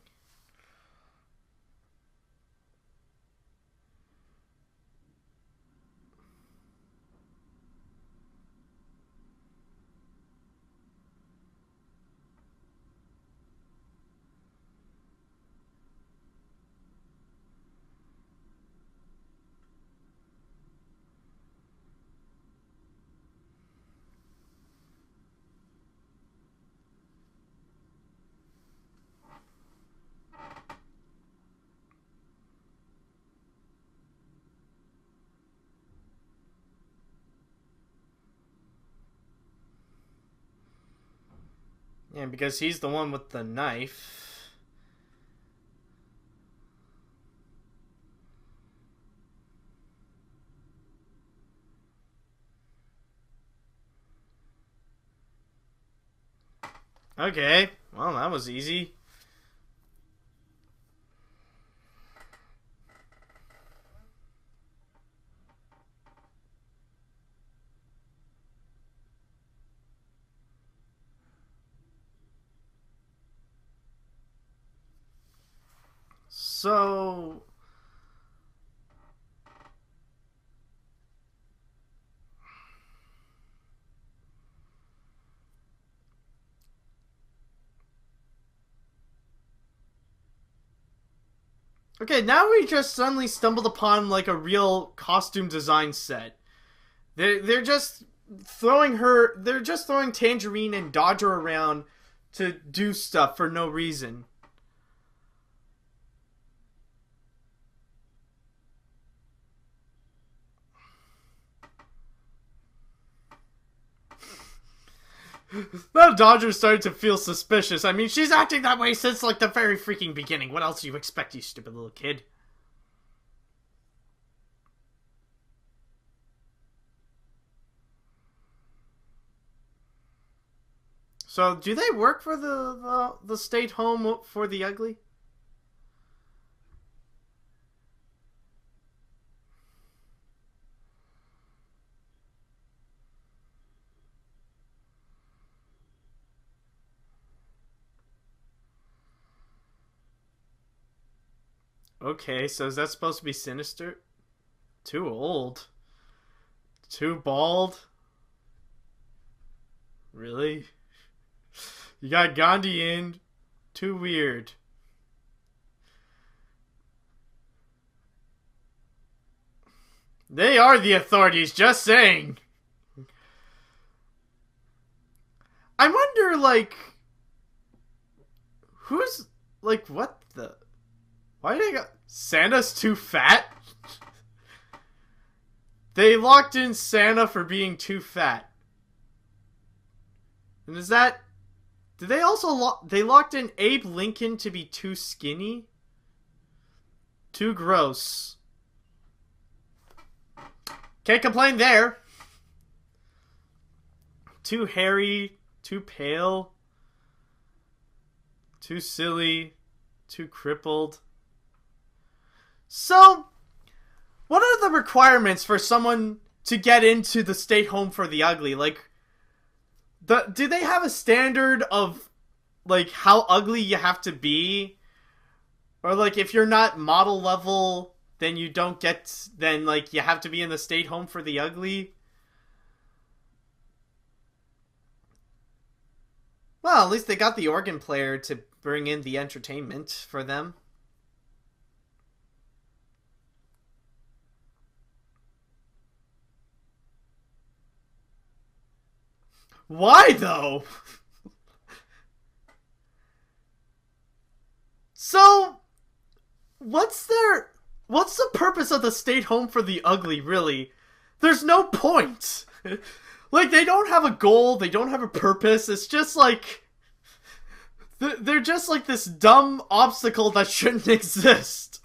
Yeah, because he's the one with the knife. Okay, well, that was easy. So, okay, now we just suddenly stumbled upon like a real costume design set. They're just throwing her. They're just throwing Tangerine and Dodger around to do stuff for no reason. Now Dodger started to feel suspicious. I mean, she's acting that way since like the very freaking beginning. What else do you expect, you stupid little kid? So, do they work for the state home for the ugly? Okay, so is that supposed to be sinister? Too old. Too bald. Really? You got Gandhi in. Too weird. They are the authorities, just saying. I wonder, like, who's, like, what the? Why they got. Santa's too fat? They locked in Santa for being too fat. And is that. Did they also. They locked in Abe Lincoln to be too skinny? Too gross. Can't complain there. Too hairy. Too pale. Too silly. Too crippled. So, what are the requirements for someone to get into the state home for the ugly? Like, do they have a standard of, like, how ugly you have to be? Or, like, if you're not model level, then you don't get, then, like, you have to be in the state home for the ugly? Well, at least they got the organ player to bring in the entertainment for them. Why, though? So, what's the purpose of the state home for the ugly, really? There's no point. Like, they don't have a goal, they don't have a purpose. It's just like they're just like this dumb obstacle that shouldn't exist.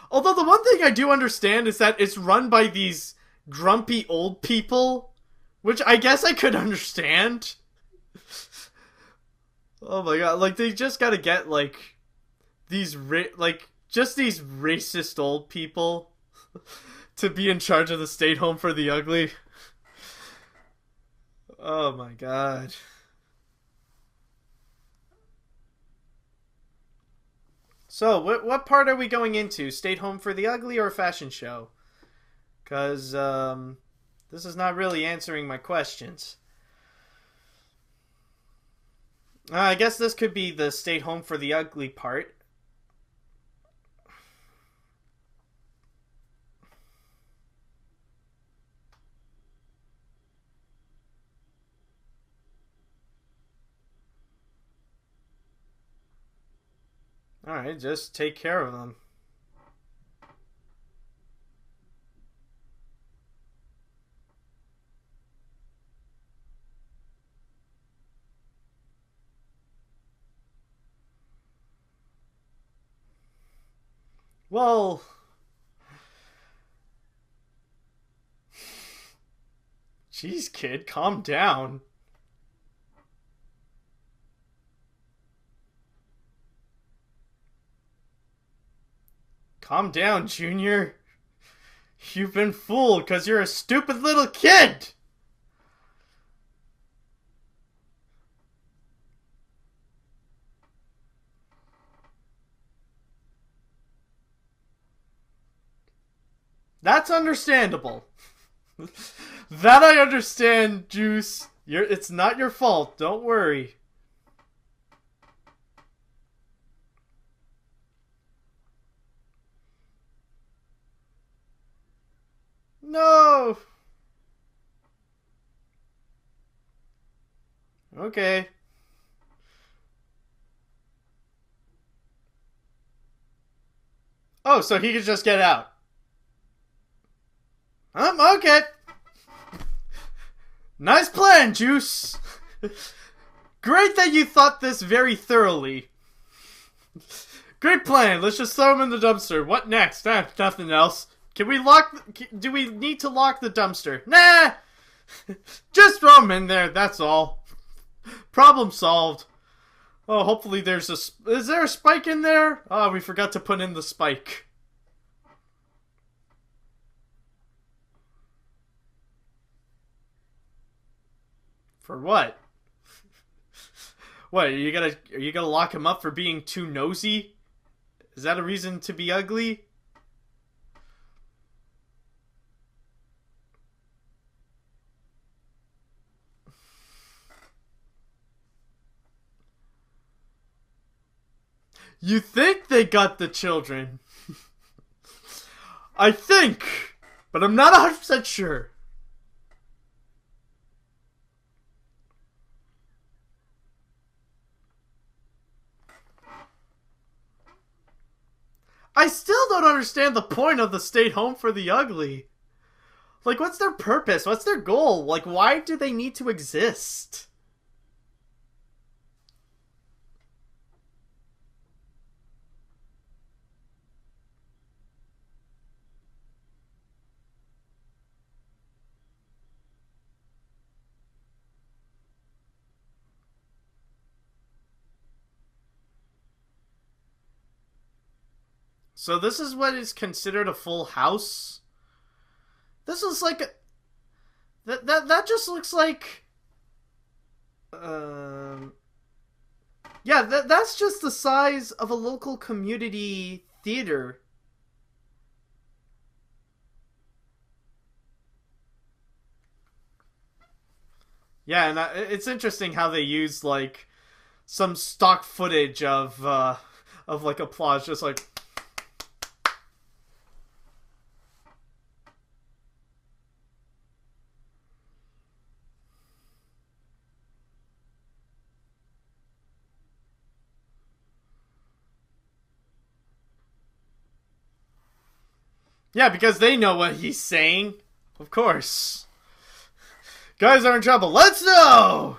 Although the one thing I do understand is that it's run by these grumpy old people, which I guess I could understand. Oh my god, like they just gotta get like just these racist old people to be in charge of the state home for the ugly. Oh my god. So, what part are we going into? Stayed Home for the Ugly or fashion show? Because, this is not really answering my questions. I guess this could be the Stayed Home for the Ugly part. Alright, just take care of them. Well, jeez, kid, calm down. Calm down, Junior. You've been fooled because you're a stupid little kid! That's understandable. That I understand, Juice. It's not your fault, don't worry. No! Okay. Oh, so he could just get out. Okay. Nice plan, Juice. Great that you thought this very thoroughly. Great plan. Let's just throw him in the dumpster. What next? Nothing else. Can we lock... Do we need to lock the dumpster? Nah! Just throw him in there, that's all. Problem solved. Oh, hopefully there's a... Is there a spike in there? Oh, we forgot to put in the spike. For what? What, are you gonna lock him up for being too nosy? Is that a reason to be ugly? You think they got the children. I think, but I'm not 100% sure. I still don't understand the point of the Stayed Home for the Ugly. Like, what's their purpose? What's their goal? Like, why do they need to exist? So this is what is considered a full house? This is like a... That just looks like... Yeah, that's just the size of a local community theater. Yeah, and it's interesting how they use, like, some stock footage of like, applause, just like... Yeah, because they know what he's saying. Of course. Guys are in trouble. Let's know!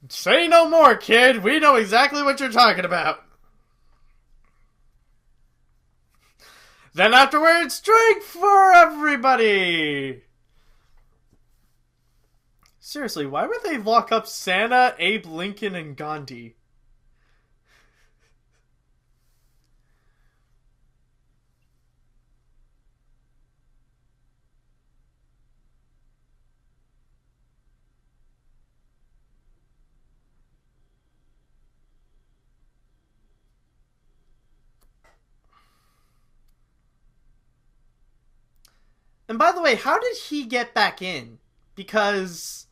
Say no more, kid. We know exactly what you're talking about. Then afterwards, drink for everybody! Seriously, why would they lock up Santa, Abe Lincoln, and Gandhi? And by the way, how did he get back in? Because,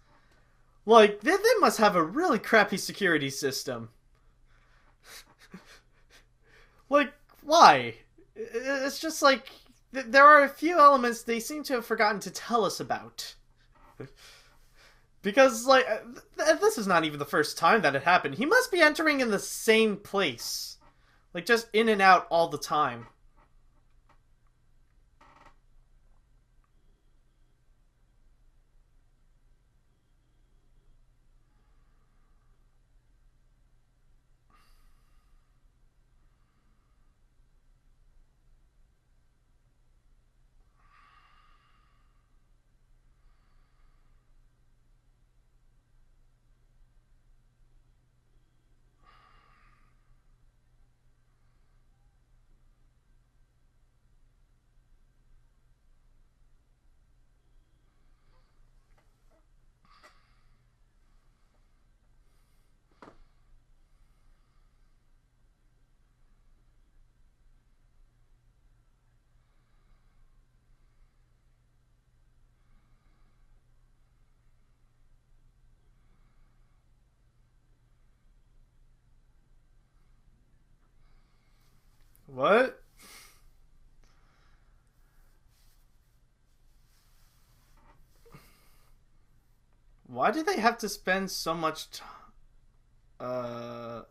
like, they must have a really crappy security system. Like, why? It's just like, there are a few elements they seem to have forgotten to tell us about. Because, like, this is not even the first time that it happened. He must be entering in the same place. Like, just in and out all the time. What? Why do they have to spend so much time? Uh...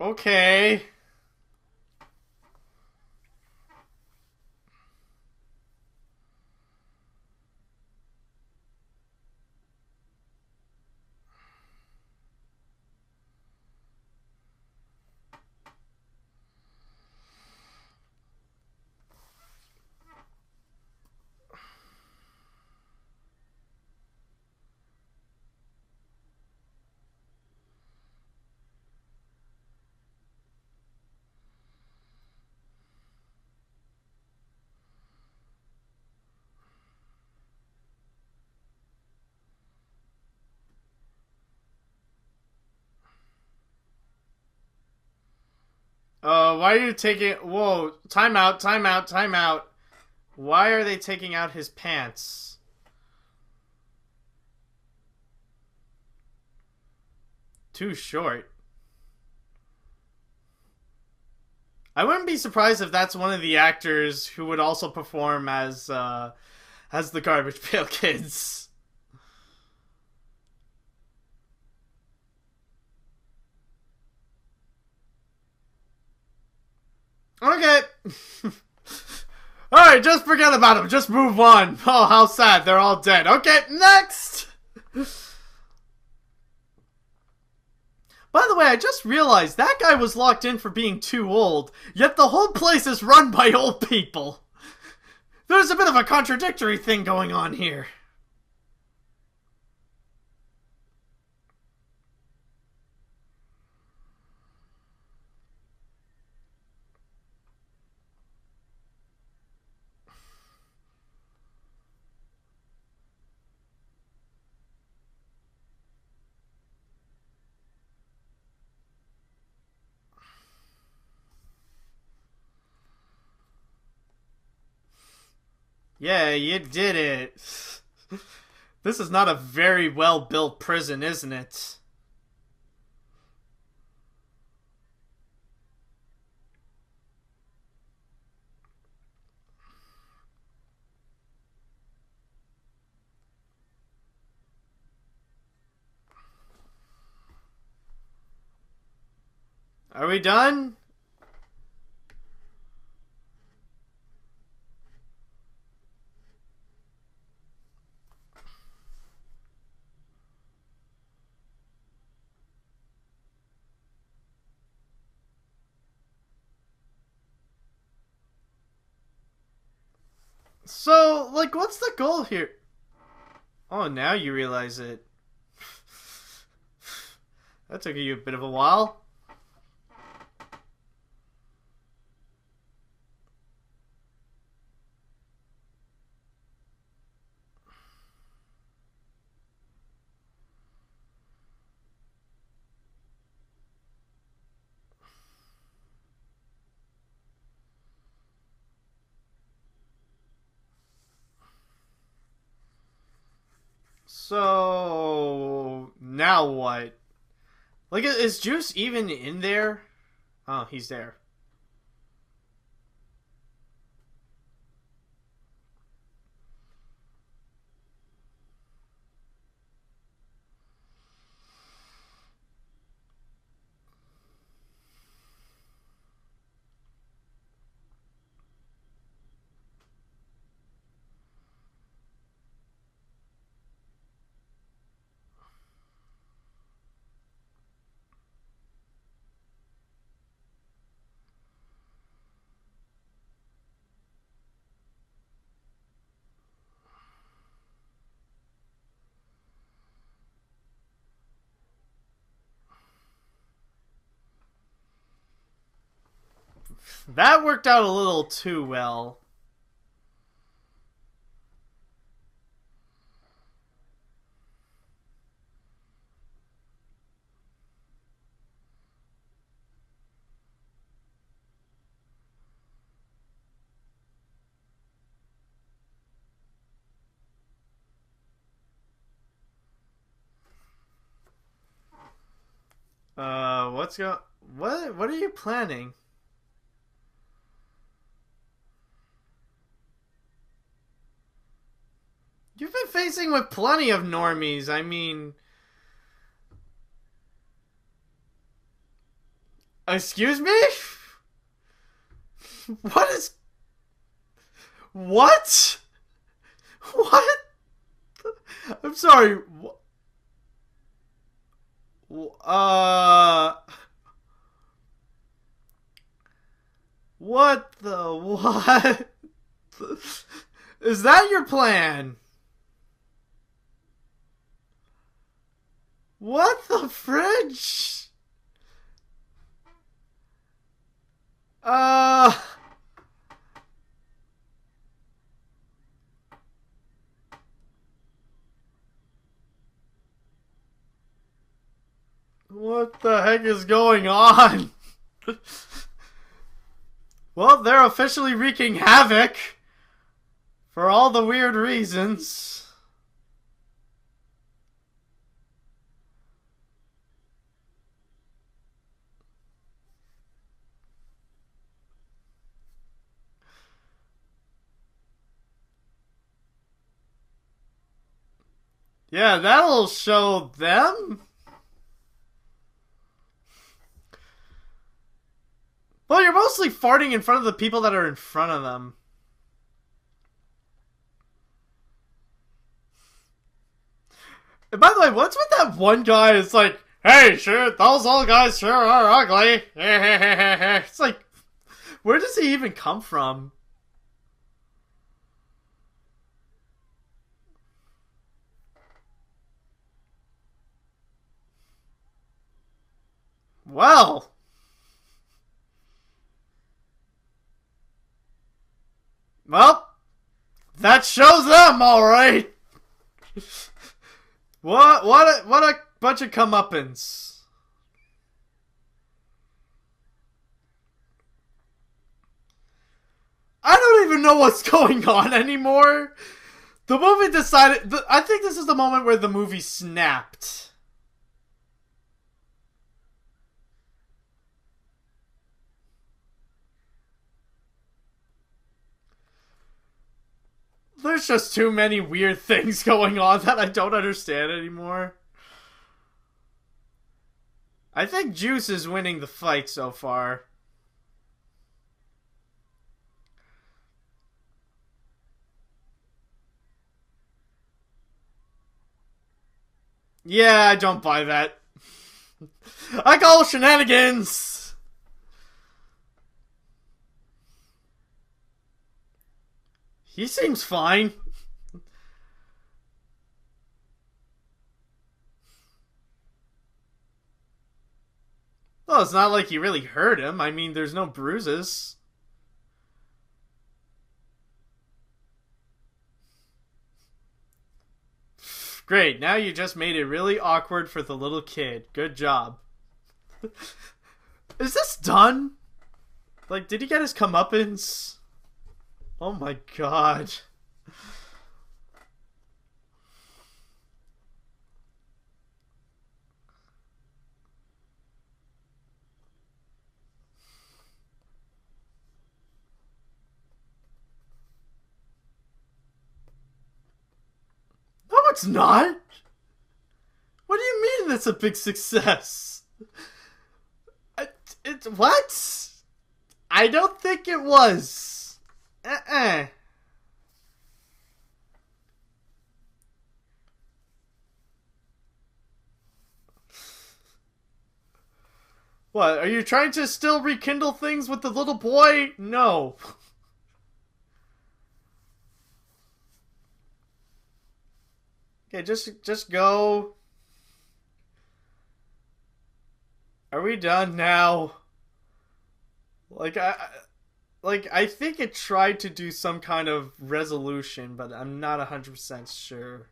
Okay. Why are you taking... Whoa, time out, time out, time out. Why are they taking out his pants? Too short. I wouldn't be surprised if that's one of the actors who would also perform as the Garbage Pail Kids. Okay. Alright, just forget about him. Just move on. Oh, how sad. They're all dead. Okay, next! By the way, I just realized that guy was locked in for being too old, yet the whole place is run by old people. There's a bit of a contradictory thing going on here. Yeah, you did it. This is not a very well-built prison, isn't it? Are we done? So, like, what's the goal here? Oh, now you realize it. That took you a bit of a while. So now what? Like, is Juice even in there? Oh, he's there. That worked out a little too well. What's go? What are you planning? You've been facing with plenty of normies. I mean, excuse me? What is. What? What? I'm sorry. Uh. What the. What? Is that your plan? What the fridge? Uh. What the heck is going on? Well, they're officially wreaking havoc. For all the weird reasons. Yeah, that'll show them. Well, you're mostly farting in front of the people that are in front of them. And by the way, what's with that one guy? It's like, hey, sure, those old guys sure are ugly. It's like, where does he even come from? Well, that shows them, all right. What a bunch of comeuppance. I don't even know what's going on anymore. The movie decided. I think this is the moment where the movie snapped. There's just too many weird things going on that I don't understand anymore. I think Juice is winning the fight so far. Yeah, I don't buy that. I call shenanigans! He seems fine. Well, it's not like he really hurt him. I mean, there's no bruises. Great, now you just made it really awkward for the little kid. Good job. Is this done? Like, did he get his comeuppance? Oh my god. it's not. What do you mean it's a big success? What? I don't think it was. What, are you trying to still rekindle things with the little boy? No. Okay, just go. Are we done now? I think it tried to do some kind of resolution, but I'm not 100% sure.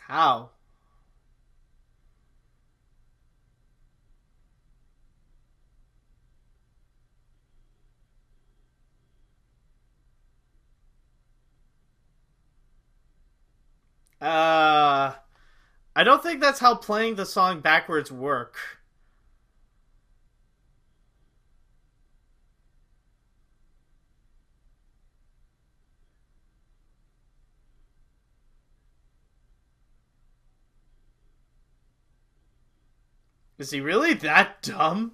How? Uh, I don't think that's how playing the song backwards work. Is he really that dumb?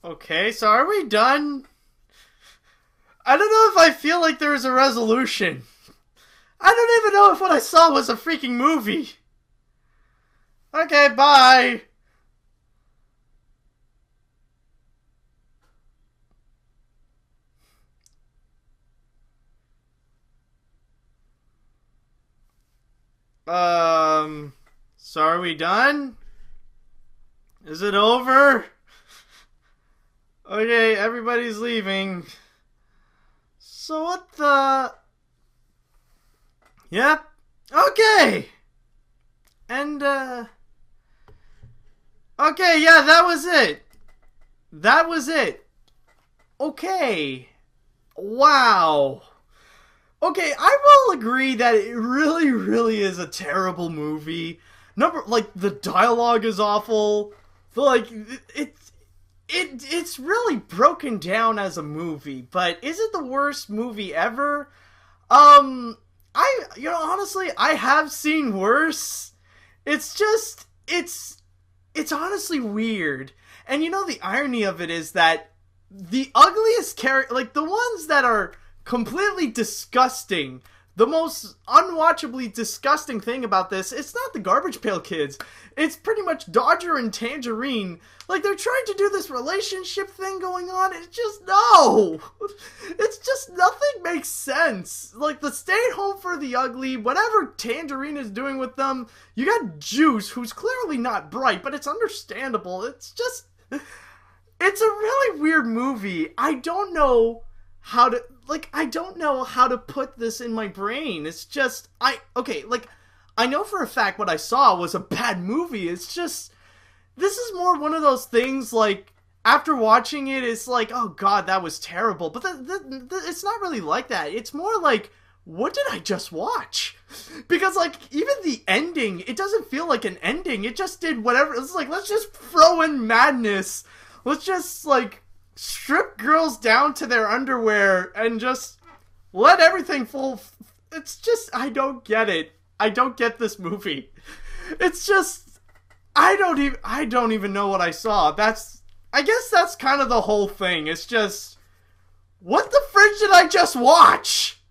Okay, so are we done? I don't know if I feel like there is a resolution. I don't even know if what I saw was a freaking movie. Okay, bye. So are we done? Is it over? Okay, everybody's leaving. So what the... Yep. Okay. And, okay, yeah, that was it. That was it. Okay. Wow. Okay, I will agree that it really, really is a terrible movie. The dialogue is awful. It's really broken down as a movie, but is it the worst movie ever? Honestly, I have seen worse. It's honestly weird. And the irony of it is that the ugliest character, like the ones that are completely disgusting, the most unwatchably disgusting thing about this, it's not the Garbage Pail Kids. It's pretty much Dodger and Tangerine. Like, they're trying to do this relationship thing going on. It's just, no! It's just, nothing makes sense. Like, the stay home for the ugly, whatever Tangerine is doing with them, you got Juice, who's clearly not bright, but it's understandable. It's just, it's a really weird movie. I don't know how to put this in my brain. It's just, I know for a fact what I saw was a bad movie. It's just, this is more one of those things, like, after watching it, it's like, oh god, that was terrible. But it's not really like that. It's more like, what did I just watch? Because, like, even the ending, it doesn't feel like an ending. It just did whatever. It's like, let's just throw in madness. Let's just, like, strip girls down to their underwear and just let everything fall. It's just, I don't get it. I don't get this movie. It's just, I don't even know what I saw. I guess that's kind of the whole thing. It's just, what the fridge did I just watch?